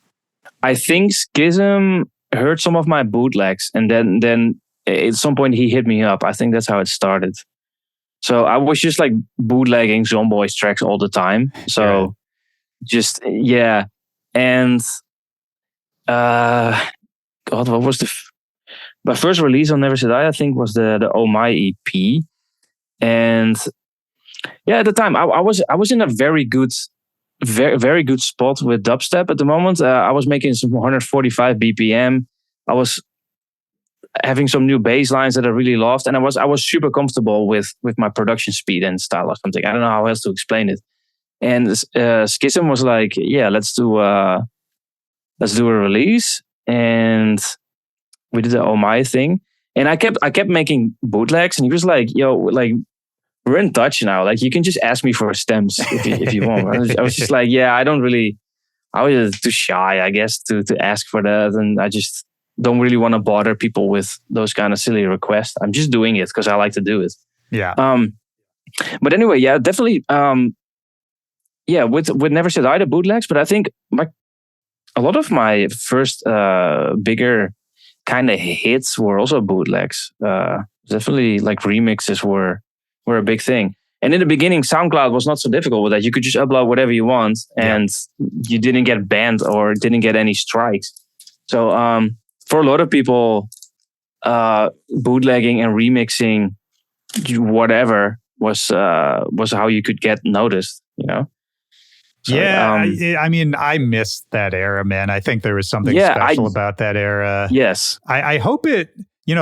I think Schism heard some of my bootlegs, and then at some point he hit me up. I think that's how it started. So I was just like bootlegging Zomboys tracks all the time. So and God, what was my first release on Never Said I think was the Oh My EP, and at the time I was in a very good spot with dubstep at the moment. I was making some 145 BPM. I was having some new bass lines that I really loved, and I was super comfortable with my production speed and style or something. I don't know how else to explain it. And Schism was like, "Yeah, let's do a release," and we did the Oh My thing. And I kept making bootlegs, and he was like, "Yo, like, we're in touch now. Like, you can just ask me for stems if you want." I was just like, I was too shy, I guess, to ask for that. And I just don't really want to bother people with those kind of silly requests. I'm just doing it because I like to do it. Yeah. But anyway, definitely. With Never Said I, the bootlegs, but I think a lot of my first bigger kind of hits were also bootlegs. Definitely like remixes were a big thing. And in the beginning, SoundCloud was not so difficult with that. You could just upload whatever you want, and you didn't get banned or didn't get any strikes. So for a lot of people, bootlegging and remixing whatever was how you could get noticed, So, I mean, I missed that era, man. I think there was something special about that era. Yes. I hope it,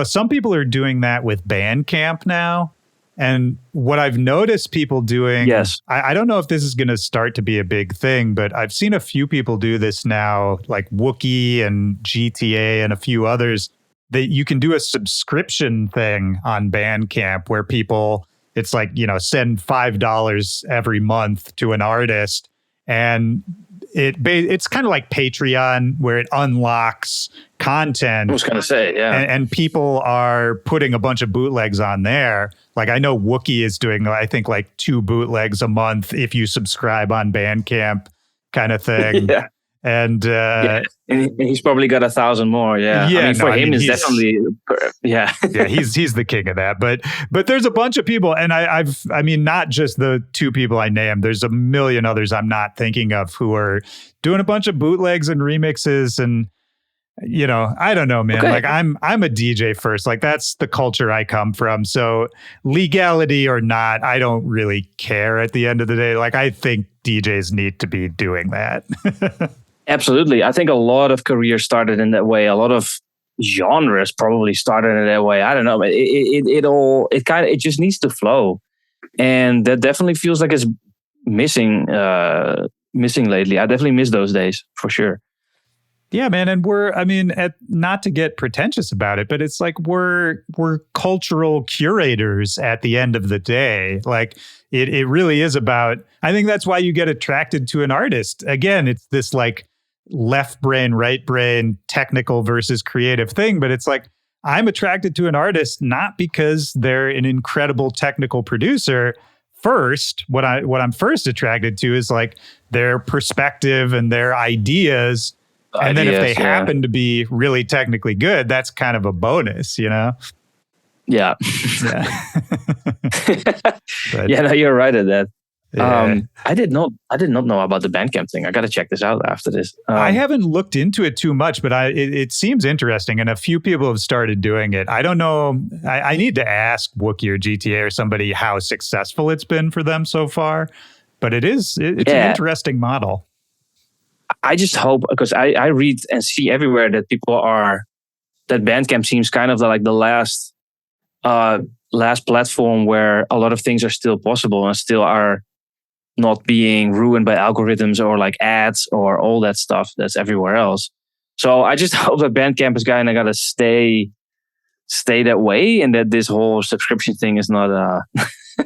some people are doing that with Bandcamp now. And what I've noticed people doing, I don't know if this is going to start to be a big thing, but I've seen a few people do this now, like Wookiee and GTA and a few others, that you can do a subscription thing on Bandcamp where people, it's like, send $5 every month to an artist. And it's kind of like Patreon, where it unlocks content. I was going to say, and people are putting a bunch of bootlegs on there. Like, I know Wookiee is doing, I think, like 2 bootlegs a month if you subscribe on Bandcamp, kind of thing. And and he's probably got 1,000 more. I mean, for him, it's definitely he's the king of that. But there's a bunch of people, and I mean, not just the 2 people I named. There's a million others I'm not thinking of who are doing a bunch of bootlegs and remixes, and I don't know, man. Okay. Like, I'm a DJ first. Like, that's the culture I come from. So legality or not, I don't really care at the end of the day. Like, I think DJs need to be doing that. Absolutely. I think a lot of careers started in that way. A lot of genres probably started in that way. I don't know. It just needs to flow. And that definitely feels like it's missing lately. I definitely miss those days for sure. Yeah, man. And not to get pretentious about it, but it's like we're cultural curators at the end of the day. Like, it really is about, I think that's why you get attracted to an artist. Again, it's this like left brain, right brain, technical versus creative thing. But it's like, I'm attracted to an artist not because they're an incredible technical producer. First, what I'm first attracted to is like their perspective and their ideas. And then if they happen to be really technically good, that's kind of a bonus, you know? Yeah. Yeah. But, yeah, no, you're right at that. yeah. I did not know about the Bandcamp thing. I got to check this out after this. I haven't looked into it too much, but it seems interesting, and a few people have started doing it. I don't know. I need to ask Wookiee or GTA or somebody how successful it's been for them so far, but it's an interesting model. I just hope, because I read and see everywhere that that Bandcamp seems kind of like the last platform where a lot of things are still possible and still are not being ruined by algorithms or like ads or all that stuff that's everywhere else. So I just hope that Bandcamp is kind of got to stay that way, and that this whole subscription thing is not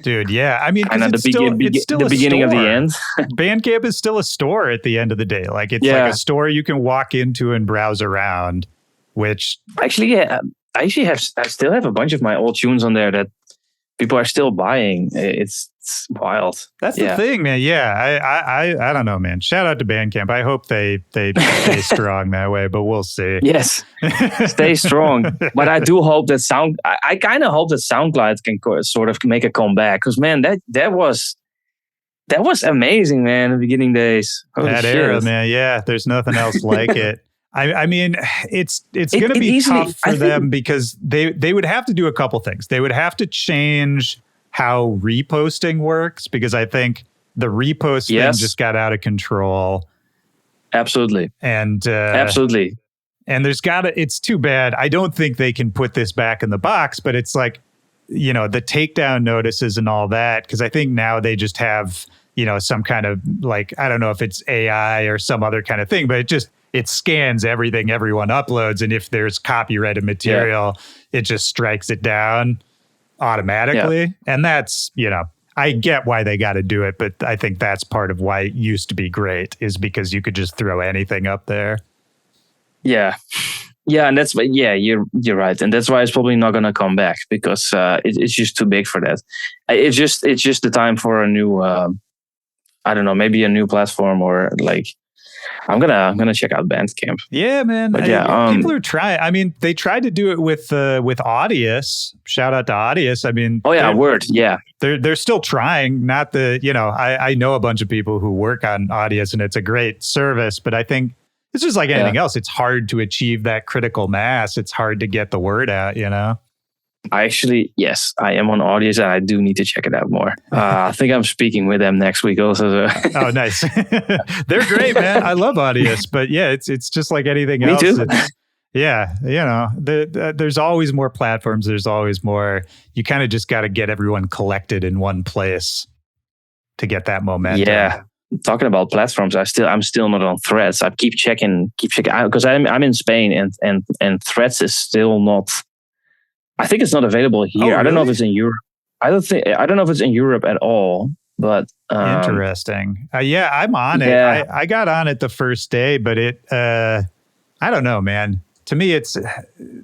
dude. Yeah, I mean, it's still the beginning of the end. Bandcamp is still a store at the end of the day. Like it's like a store you can walk into and browse around. Which actually, I still have a bunch of my old tunes on there that people are still buying. It's wild. That's the thing, man. Yeah, I don't know, man. Shout out to Bandcamp. I hope they stay strong that way, but we'll see. Yes, stay strong. But I do hope that I kind of hope that SoundCloud can sort of make a comeback, because man, that was amazing, man. The beginning days. Holy that shit. Era, man. Yeah, there's nothing else like it. I mean, it's going to be tough for them because they would have to do a couple things. They would have to change how reposting works, because I think the repost thing just got out of control. Absolutely. And absolutely. And it's too bad. I don't think they can put this back in the box, but it's like, you know, the takedown notices and all that, because I think now they just have, you know, some kind of like, I don't know if it's AI or some other kind of thing, but it scans everything everyone uploads, and if there's copyrighted material, it just strikes it down automatically. Yeah. And that's, you know, I get why they got to do it, but I think that's part of why it used to be great, is because you could just throw anything up there. Yeah. Yeah, and you're right, and that's why it's probably not going to come back, because it's just too big for that. It's just the time for a new, I don't know, maybe a new platform, or like. I'm gonna check out Bandcamp. Yeah, man. But people are trying. I mean, they tried to do it with Audius. Shout out to Audius. I mean, word. Yeah, they're still trying. Not the, you know, I know a bunch of people who work on Audius, and it's a great service. But I think it's just like anything else. It's hard to achieve that critical mass. It's hard to get the word out. You know. I am on Audius, and I do need to check it out more. I think I'm speaking with them next week also. So. Oh, nice. They're great, man. I love Audius, but yeah, it's just like anything else. Me too. Yeah, you know, there's always more platforms. There's always more. You kind of just got to get everyone collected in one place to get that momentum. Yeah. Talking about platforms, I'm still not on Threads. I keep checking because I'm in Spain, and Threads is still not. I think it's not available here. Oh, really? I don't know if it's in Europe. I don't know if it's in Europe at all. But interesting. Yeah, I'm on it. I got on it the first day, but I don't know, man. To me, it's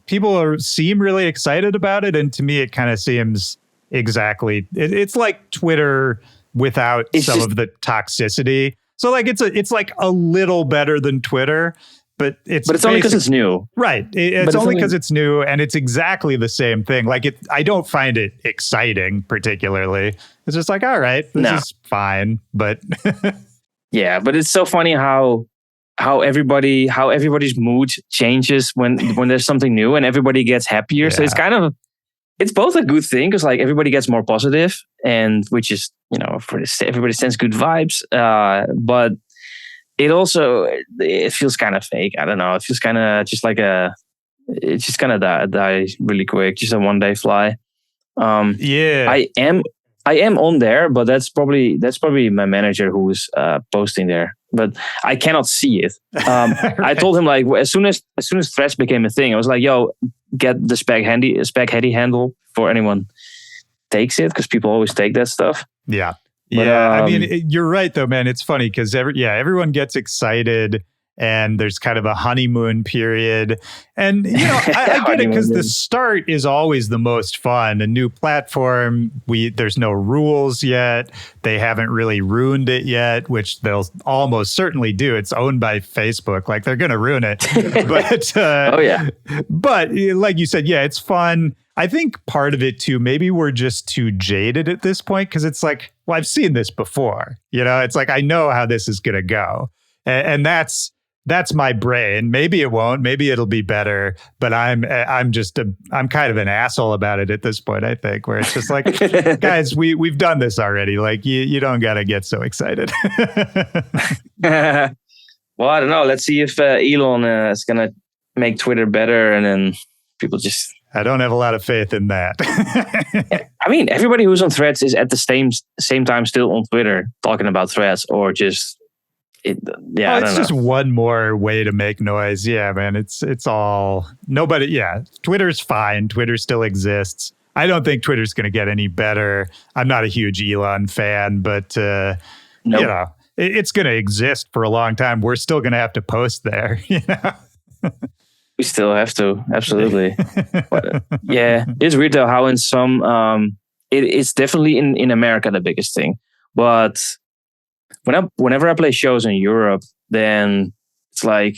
people seem really excited about it, and to me, it kind of seems exactly. It's like Twitter without some of the toxicity. So like it's like a little better than Twitter. But it's only because it's new. Right. It's only because it's new, and it's exactly the same thing. Like I don't find it exciting particularly. It's just like, all right, this is fine. But yeah, but it's so funny how everybody's mood changes when there's something new, and everybody gets happier. Yeah. So it's both a good thing, because like everybody gets more positive, and which is, you know, everybody sends good vibes. But it feels kind of fake. I don't know. It feels kind of just like it's just kind of die really quick. Just a one day fly. Yeah. I am on there, but that's probably my manager who's posting there. But I cannot see it. Right. I told him, like, as soon as Threads became a thing, I was like, yo, get the Spag Heddy handle before anyone takes it, because people always take that stuff. Yeah. But, I mean, you're right, though, man. It's funny because everyone gets excited, and there's kind of a honeymoon period. And, I get it because the start is always the most fun. A new platform, there's no rules yet. They haven't really ruined it yet, which they'll almost certainly do. It's owned by Facebook. Like, they're going to ruin it. But, oh, yeah. But like you said, yeah, it's fun. I think part of it, too, maybe we're just too jaded at this point because it's like, well, I've seen this before. It's like, I know how this is going to go. And that's my brain. Maybe it won't. Maybe it'll be better. But I'm kind of an asshole about it at this point, I think, where it's just like, guys, we've done this already. Like, you don't got to get so excited. Well, I don't know. Let's see if Elon is going to make Twitter better, and then people just... I don't have a lot of faith in that. I mean, everybody who's on Threads is at the same time still on Twitter talking about Threads, or just... it's just one more way to make noise. Yeah, man. It's all nobody. Yeah, Twitter's fine. Twitter still exists. I don't think Twitter's going to get any better. I'm not a huge Elon fan, but nope. It's going to exist for a long time. We're still going to have to post there. We still have to, absolutely. But, yeah, it's weird though how in some it's definitely in America the biggest thing, but. Whenever I play shows in Europe, then it's like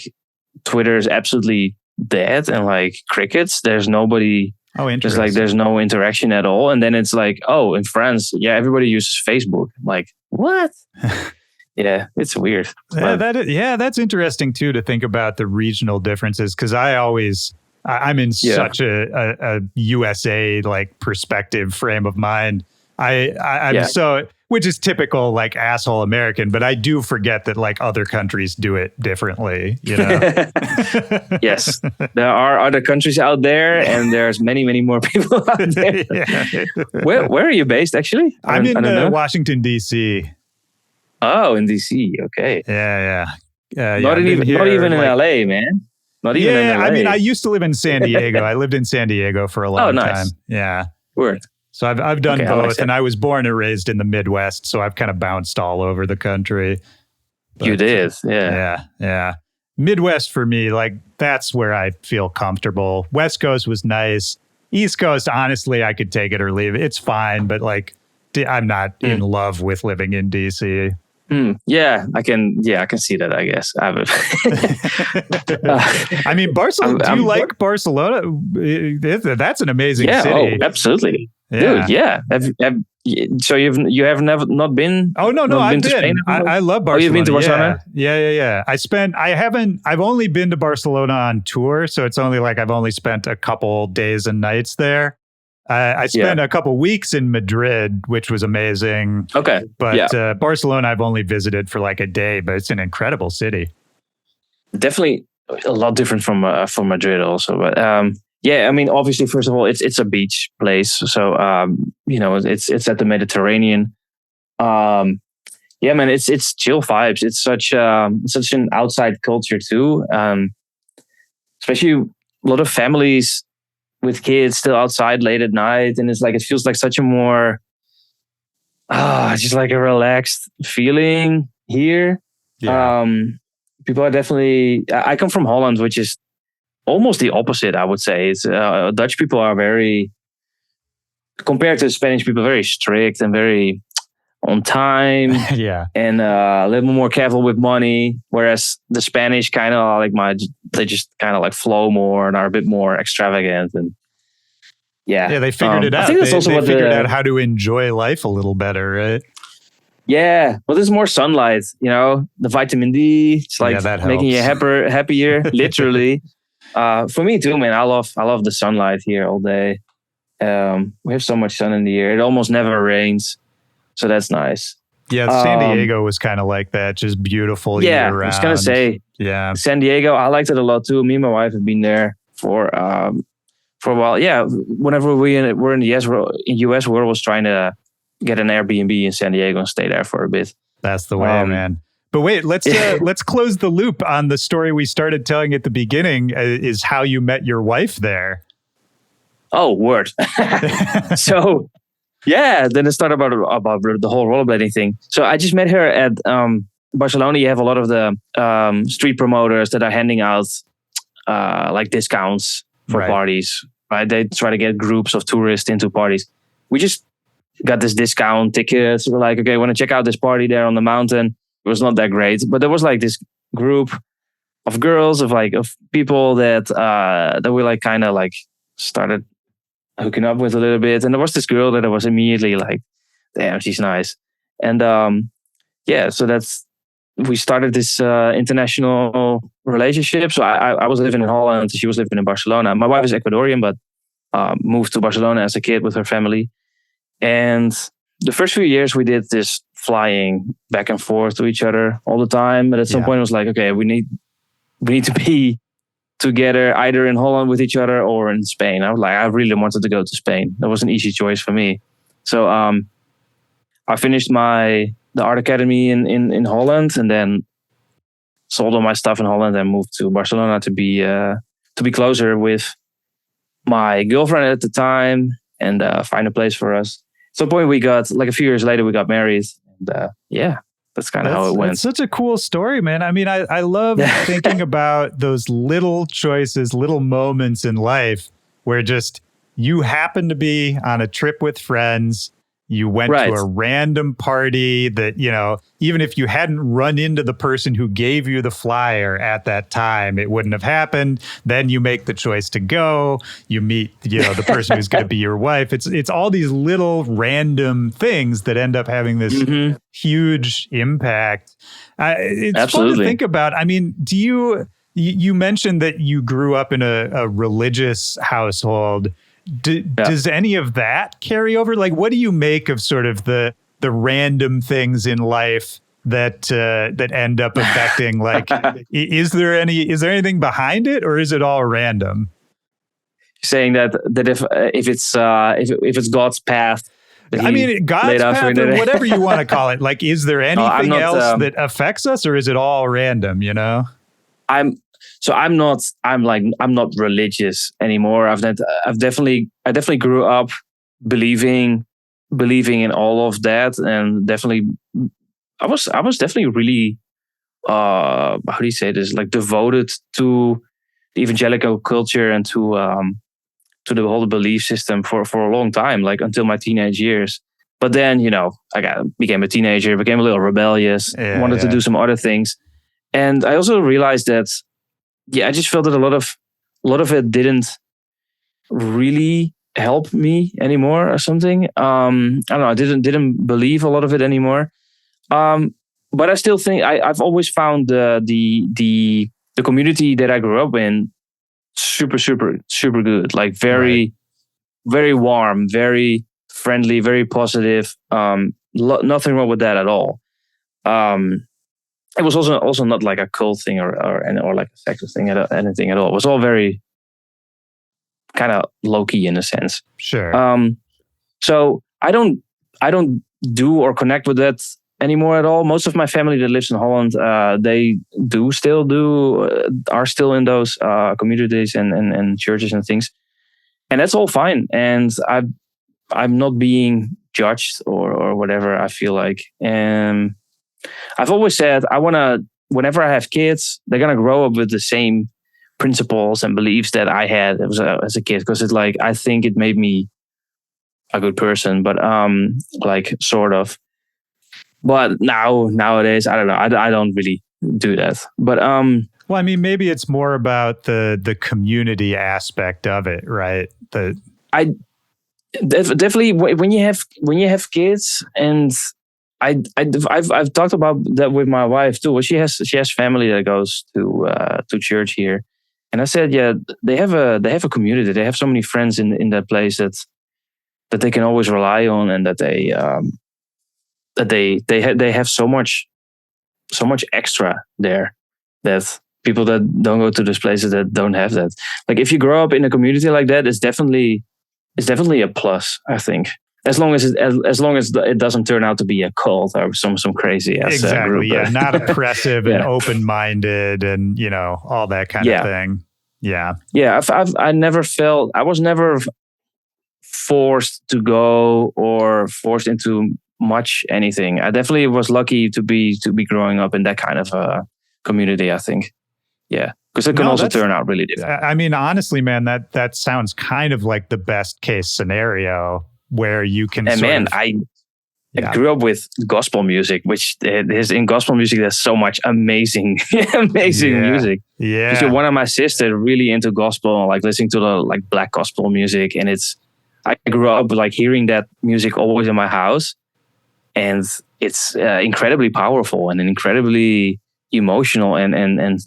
Twitter is absolutely dead and like crickets. There's nobody. Oh, interesting. There's no interaction at all. And then it's like, oh, in France, yeah, everybody uses Facebook. I'm like, what? Yeah, it's weird. That's interesting too to think about the regional differences because I'm in such a USA like perspective frame of mind. I'm so. Which is typical, like, asshole American, but I do forget that, like, other countries do it differently, Yes, there are other countries out there, and there's many, many more people out there. Where are you based, actually? I'm in Washington, D.C. Oh, in D.C., okay. Yeah. Not even in L.A., man. Not even in LA. I mean, I used to live in San Diego. I lived in San Diego for a long time. Yeah. Word. So I've done both, and I was born and raised in the Midwest, so I've kind of bounced all over the country. But, you did, yeah. Yeah. Midwest for me, like, that's where I feel comfortable. West Coast was nice. East Coast, honestly, I could take it or leave it. It's fine, but like, I'm not in love with living in DC. Yeah, I can see that, I guess. I mean, Barcelona. Do you like Barcelona? That's an amazing city. Oh, absolutely. Yeah. Dude, yeah. So you have never not been? Oh no, I've been. Spain I love Barcelona. Oh, you've been to Barcelona? Yeah. I've only been to Barcelona on tour, so it's only like I've only spent a couple days and nights there. I spent a couple weeks in Madrid, which was amazing. Okay, but Barcelona I've only visited for like a day, but it's an incredible city. Definitely a lot different from Madrid, also, but. Yeah, I mean, obviously, first of all, it's a beach place, so it's at the Mediterranean. Yeah, man, it's chill vibes. It's such an outside culture too. Especially a lot of families with kids still outside late at night, and it feels like such a more just like a relaxed feeling here. Yeah. People are definitely. I come from Holland, which is almost the opposite, I would say. It's Dutch people are very, compared to Spanish people, very strict and very on time. Yeah. And a little more careful with money. Whereas the Spanish kind of they just kind of like flow more and are a bit more extravagant. And yeah, they figured it out. I think that's also they what figured out how to enjoy life a little better, right? Yeah, well, there's more sunlight. The vitamin D. It's like making you happier, literally. For me too, man. I love the sunlight here all day. We have so much sun in the year. It almost never rains, so that's nice. Yeah, San Diego was kind of like that, just beautiful year round. I was gonna say, San Diego. I liked it a lot too. Me and my wife have been there for a while. Yeah, whenever we're in the US, we're always trying to get an Airbnb in San Diego and stay there for a bit. That's the way, man. But wait, let's close the loop on the story we started telling at the beginning. Is how you met your wife there. Oh, word. So, yeah, then it started about the whole rollerblading thing. So I just met her at Barcelona, you have a lot of the street promoters that are handing out like discounts for parties, right? They try to get groups of tourists into parties. We just got this discount tickets. We're like, okay, want to check out this party there on the mountain. It was not that great, but there was like this group of girls, of people that we like kind of like started hooking up with a little bit. And there was this girl that I was immediately like, damn, she's nice. And so we started this international relationship. So I was living in Holland, she was living in Barcelona. My wife is Ecuadorian, but moved to Barcelona as a kid with her family. And the first few years we did this flying back and forth to each other all the time. But at some point it was like, okay, we need to be together either in Holland with each other or in Spain. I was like, I really wanted to go to Spain. That was an easy choice for me. So I finished the art academy in Holland, and then sold all my stuff in Holland and moved to Barcelona to be closer with my girlfriend at the time and find a place for us. At some point we got, like a few years later, we got married. And that's kind of how it went. It's such a cool story, man. I mean, I love thinking about those little choices, little moments in life where just you happen to be on a trip with friends. You went to a random party that, even if you hadn't run into the person who gave you the flyer at that time, it wouldn't have happened. Then you make the choice to go. You meet, the person who's going to be your wife. It's all these little random things that end up having this huge impact. It's Absolutely fun to think about. I mean, you mentioned that you grew up in a religious household. Does any of that carry over? Like, what do you make of sort of the random things in life that end up affecting? Like, is there anything behind it, or is it all random? Saying that if it's God's path, I mean, God's path or whatever you want to call it. Like, is there anything else that affects us, or is it all random? I'm not religious anymore. I definitely grew up believing in all of that, and definitely I was definitely really how do you say this, like devoted to the evangelical culture and to the whole belief system for a long time, like until my teenage years. But then I became a teenager, became a little rebellious, wanted to do some other things, and I also realized that. Yeah, I just felt that a lot of it didn't really help me anymore or something. I don't know. I didn't believe a lot of it anymore. But I still think I've always found the community that I grew up in super, super, super good. Like very, very warm, very friendly, very positive. Nothing wrong with that at all. It was also not like a cult thing or like a sexist thing, anything at all. It was all very kind of low key in a sense. Sure. So I don't do or connect with that anymore at all. Most of my family that lives in Holland, they are still in those communities and churches and things, and that's all fine. And I'm not being judged or whatever. I feel like, I've always said whenever I have kids, they're gonna grow up with the same principles and beliefs that I had as a kid, because it's like I think it made me a good person, but like sort of. But nowadays, I don't know. I don't really do that. But well, I mean, maybe it's more about the community aspect of it, right? Definitely when you have kids, and I've talked about that with my wife too. Well, she has family that goes to church here, and I said, yeah, they have a community. They have so many friends in that place that they can always rely on, and that they have so much extra there that people that don't go to those places that don't have that. Like if you grow up in a community like that, it's definitely a plus, I think. As long as it doesn't turn out to be a cult or some crazy ass exactly, group. Yeah, not oppressive and open-minded and all that kind of thing. Yeah, yeah. I was never forced to go or forced into much anything. I definitely was lucky to be growing up in that kind of community, I think. Yeah, because it can also turn out really different. I mean, honestly, man, that sounds kind of like the best case scenario where you can. And I grew up with gospel music, which is in gospel music. There's so much amazing music. Yeah, because one of my sisters really into gospel, like listening to the black gospel music, and I grew up hearing that music always in my house, and it's incredibly powerful and incredibly emotional and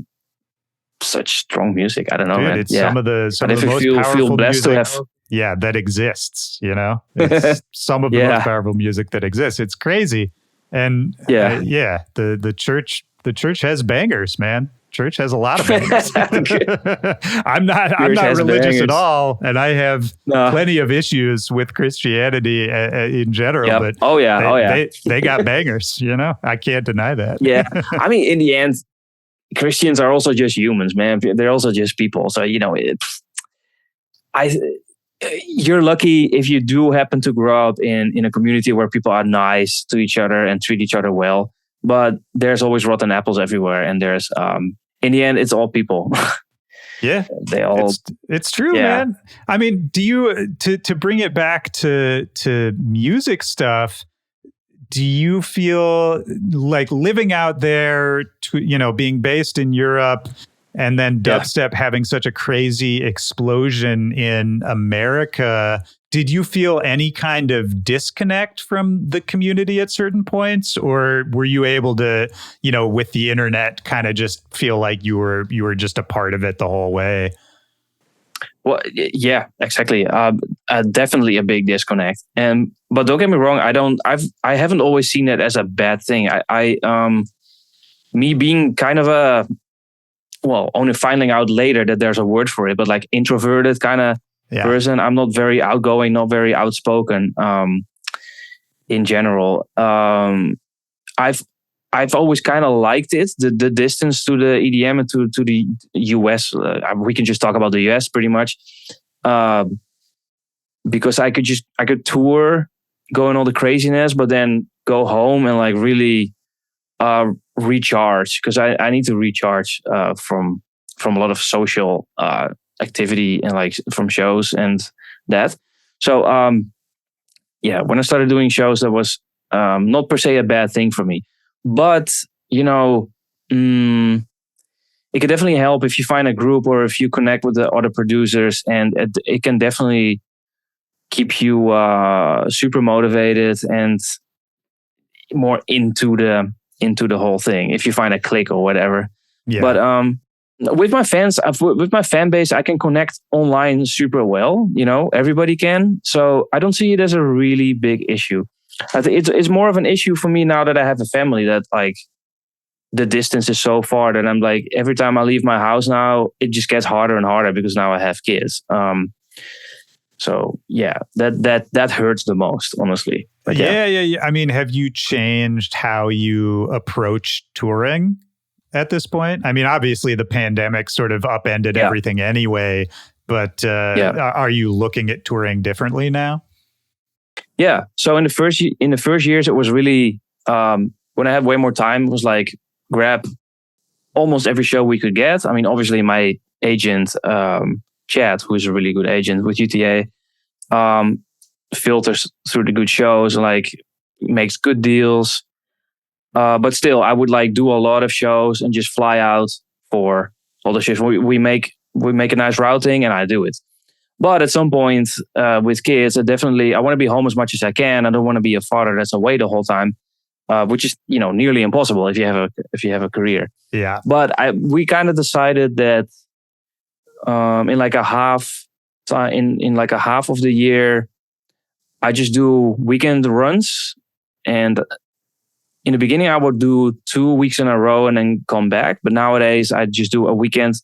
such strong music. I don't know, man. It's some of the most powerful music that exists, it's some of the most powerful music that exists. It's crazy. And the church has bangers, man. Church has a lot of bangers. I'm not religious at all, and I have plenty of issues with Christianity in general. Yep. But they got bangers. I can't deny that. Yeah, I mean, in the end, Christians are also just humans, man. They're also just people. So you're lucky if you do happen to grow up in a community where people are nice to each other and treat each other well. But there's always rotten apples everywhere, and there's in the end, it's all people. Yeah, they all. It's true, man. I mean, do you to bring it back to music stuff? Do you feel like living out there, being based in Europe, and then dubstep having such a crazy explosion in America? Did you feel any kind of disconnect from the community at certain points, or were you able to, with the internet, kind of just feel like you were just a part of it the whole way? Well, yeah, exactly. Definitely a big disconnect. But don't get me wrong, I haven't always seen it as a bad thing. Me being kind of only finding out later that there's a word for it, but introverted kind of person. I'm not very outgoing, not very outspoken. In general, I've always kind of liked it, the distance to the EDM and to the US. We can just talk about the US pretty much, because I could tour, go in all the craziness, but then go home and really recharge, because I need to recharge from a lot of social activity and from shows and that. So when I started doing shows, that was not per se a bad thing for me. But, it can definitely help if you find a group or if you connect with the other producers, and it can definitely keep you super motivated and more into the whole thing if you find a click or whatever. Yeah. But with my fans, with my fan base, I can connect online super well. Everybody can. So I don't see it as a really big issue. I think it's more of an issue for me now that I have a family, that the distance is so far that I'm every time I leave my house now, it just gets harder and harder because now I have kids. So yeah, that hurts the most, honestly. But yeah. I mean, have you changed how you approach touring at this point? I mean, obviously the pandemic sort of upended everything anyway, but are you looking at touring differently now? Yeah. So in the first years, it was really when I had way more time, it was grab almost every show we could get. I mean, obviously my agent, Chad, who is a really good agent with UTA, filters through the good shows, makes good deals. But still, I would do a lot of shows and just fly out for all the shows. We make a nice routing and I do it. But at some point with kids, I want to be home as much as I can. I don't want to be a father that's away the whole time, which is nearly impossible if you have a career. Yeah. But we kind of decided that in a half of the year, I just do weekend runs, and in the beginning I would do 2 weeks in a row and then come back. But nowadays I just do a weekend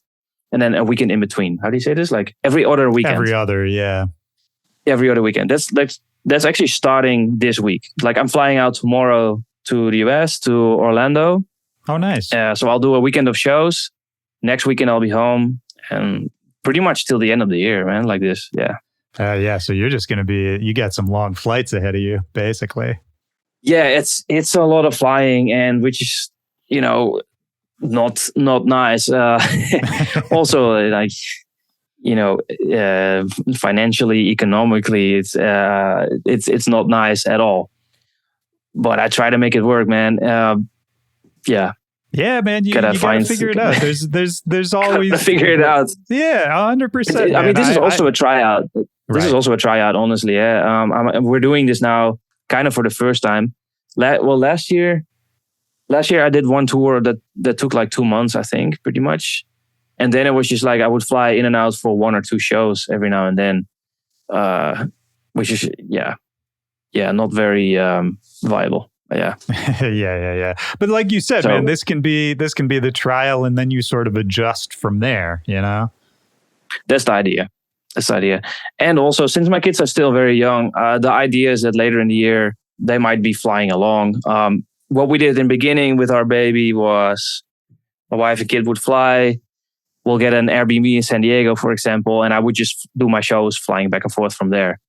and then a weekend in between. How do you say this? Every other weekend. Every other weekend. That's actually starting this week. I'm flying out tomorrow to the US, to Orlando. Oh, nice. So I'll do a weekend of shows. Next weekend I'll be home, and pretty much till the end of the year, man, like this. Yeah. So you're just going to you got some long flights ahead of you, basically. Yeah, it's a lot of flying, and which is, not nice. Also, like, financially, economically, it's not nice at all. But I try to make it work, man. Yeah. Yeah, man, you gotta figure it out. There's always figure it out. Yeah, 100%. I mean, this is also a tryout. This is also a tryout, honestly. Yeah, we're doing this now, kind of for the first time. Last year I did one tour that took like 2 months, I think, pretty much. And then it was just like I would fly in and out for 1 or 2 shows every now and then, which is not very viable. Yeah. yeah. But like you said, man, this can be the trial, and then you sort of adjust from there, That's the idea. And also, since my kids are still very young, the idea is that later in the year, they might be flying along. What we did in the beginning with our baby was my wife and kid would fly. We'll get an Airbnb in San Diego, for example, and I would just do my shows flying back and forth from there.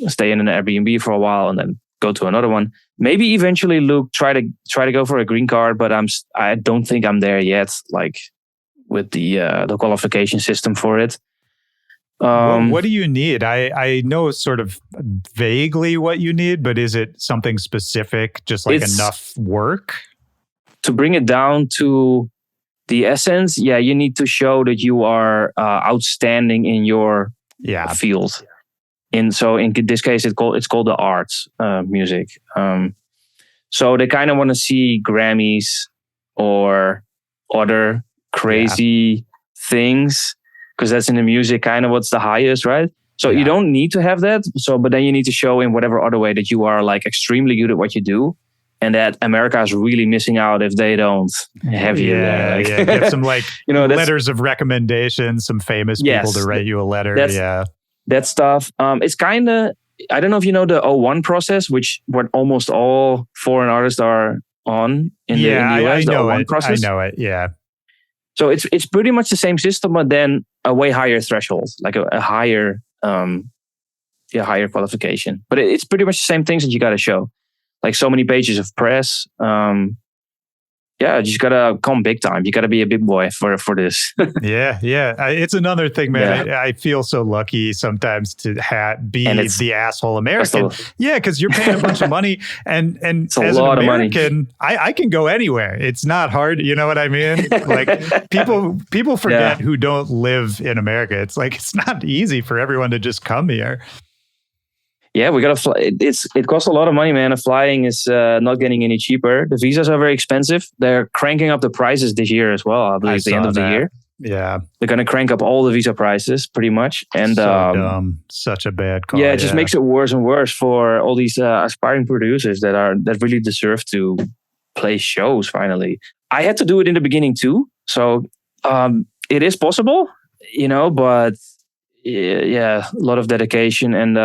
Stay in an Airbnb for a while and then go to another one. Maybe eventually, Luke, try to go for a green card, but I don't think I'm there yet. Like with the qualification system for it. What do you need? I know sort of vaguely what you need, but is it something specific? Just like enough work to bring it down to the essence? Yeah, you need to show that you are outstanding in your field. In this case, it's called the arts, music. So they kind of want to see Grammys or other crazy things, because that's in the music kind of what's the highest, right? So you don't need to have that. But then you need to show in whatever other way that you are like extremely good at what you do, and that America is really missing out if they don't have you there. Like, get some like letters of recommendation, some famous people to write you a letter. That stuff. It's kind of, I don't know if you know the 01 process, what almost all foreign artists are on in the US. I know the 01 process. I know it. Yeah. So it's pretty much the same system, but then a way higher threshold, like a higher higher qualification. But it's pretty much the same things that you got to show, like so many pages of press. You just gotta come big time. You gotta be a big boy for this. Yeah. It's another thing, man. I feel so lucky sometimes to be the asshole American. Because you're paying a bunch of money, and it's as an American, I can go anywhere. It's not hard. You know what I mean? Like people forget who don't live in America. It's like it's not easy for everyone to just come here. Yeah, we gotta fly. It costs a lot of money, man. Flying is not getting any cheaper. The visas are very expensive. They're cranking up the prices this year as well. I believe at the end of the year. Yeah, they're gonna crank up all the visa prices pretty much. And so dumb. Such a bad call. Yeah, it just makes it worse and worse for all these aspiring producers that really deserve to play shows. Finally, I had to do it in the beginning too, so it is possible, but a lot of dedication and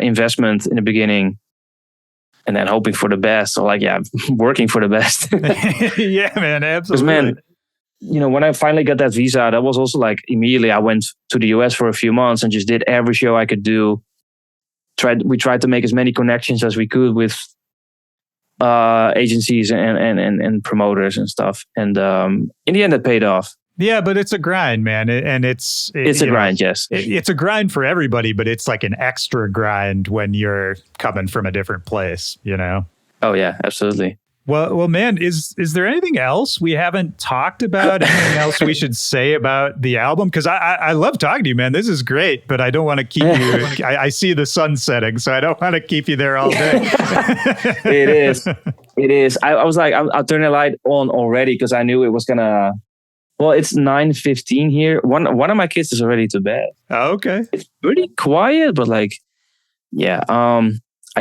investment in the beginning, and then hoping for the best, or working for the best. Yeah, man, absolutely. Because man, when I finally got that visa, that was also like immediately I went to the US for a few months and just did every show I could do. We tried to make as many connections as we could with agencies and promoters and stuff, and in the end it paid off. Yeah, but it's a grind, man. And it's a grind, yes. It's a grind for everybody, but it's like an extra grind when you're coming from a different place, Oh, yeah, absolutely. Well, man, is there anything else we haven't talked about? Anything else we should say about the album? Because I love talking to you, man. This is great, but I don't want to keep you. I see the sun setting, so I don't want to keep you there all day. It is. I was like, I'll turn the light on already because I knew it was going to... Well, it's 9:15 here. One of my kids is already to bed. Oh, okay. It's pretty quiet, but I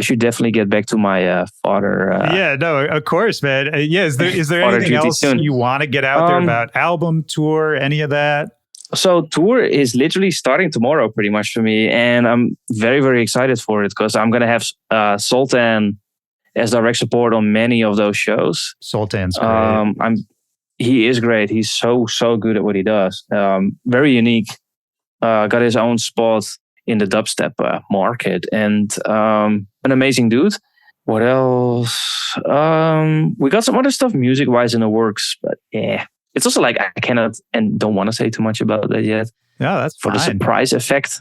should definitely get back to my father. No, of course, man. Is there anything else you want to get out there about album, tour, any of that? So tour is literally starting tomorrow pretty much for me. And I'm very, very excited for it because I'm going to have Sultan as direct support on many of those shows. Sultan's great. He is great. He's so good at what he does. Very unique. Got his own spot in the dubstep market, and an amazing dude. What else? We got some other stuff music wise in the works, but yeah, it's also like I cannot and don't want to say too much about that yet. No, that's for fine. The surprise effect.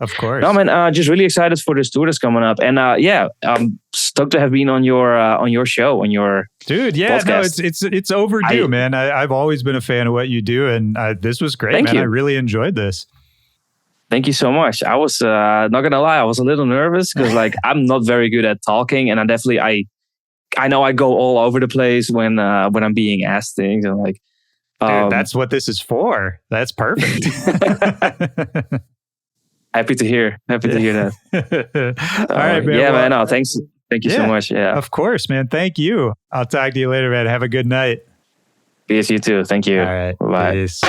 Of course. No, man, just really excited for this tour that's coming up, and I'm stoked to have been on your show, on your podcast. No, it's overdue, man. I've always been a fan of what you do, and this was great, man. I really enjoyed this. Thank you so much. I was not gonna lie, I was a little nervous because like I'm not very good at talking, and I know I go all over the place when I'm being asked things, and like. Dude, that's what this is for. That's perfect. Happy to hear that. All right, man. Yeah, man. No, thanks. Thank you so much. Yeah. Of course, man. Thank you. I'll talk to you later, man. Have a good night. Peace, you too. Thank you. All right. Bye. Peace.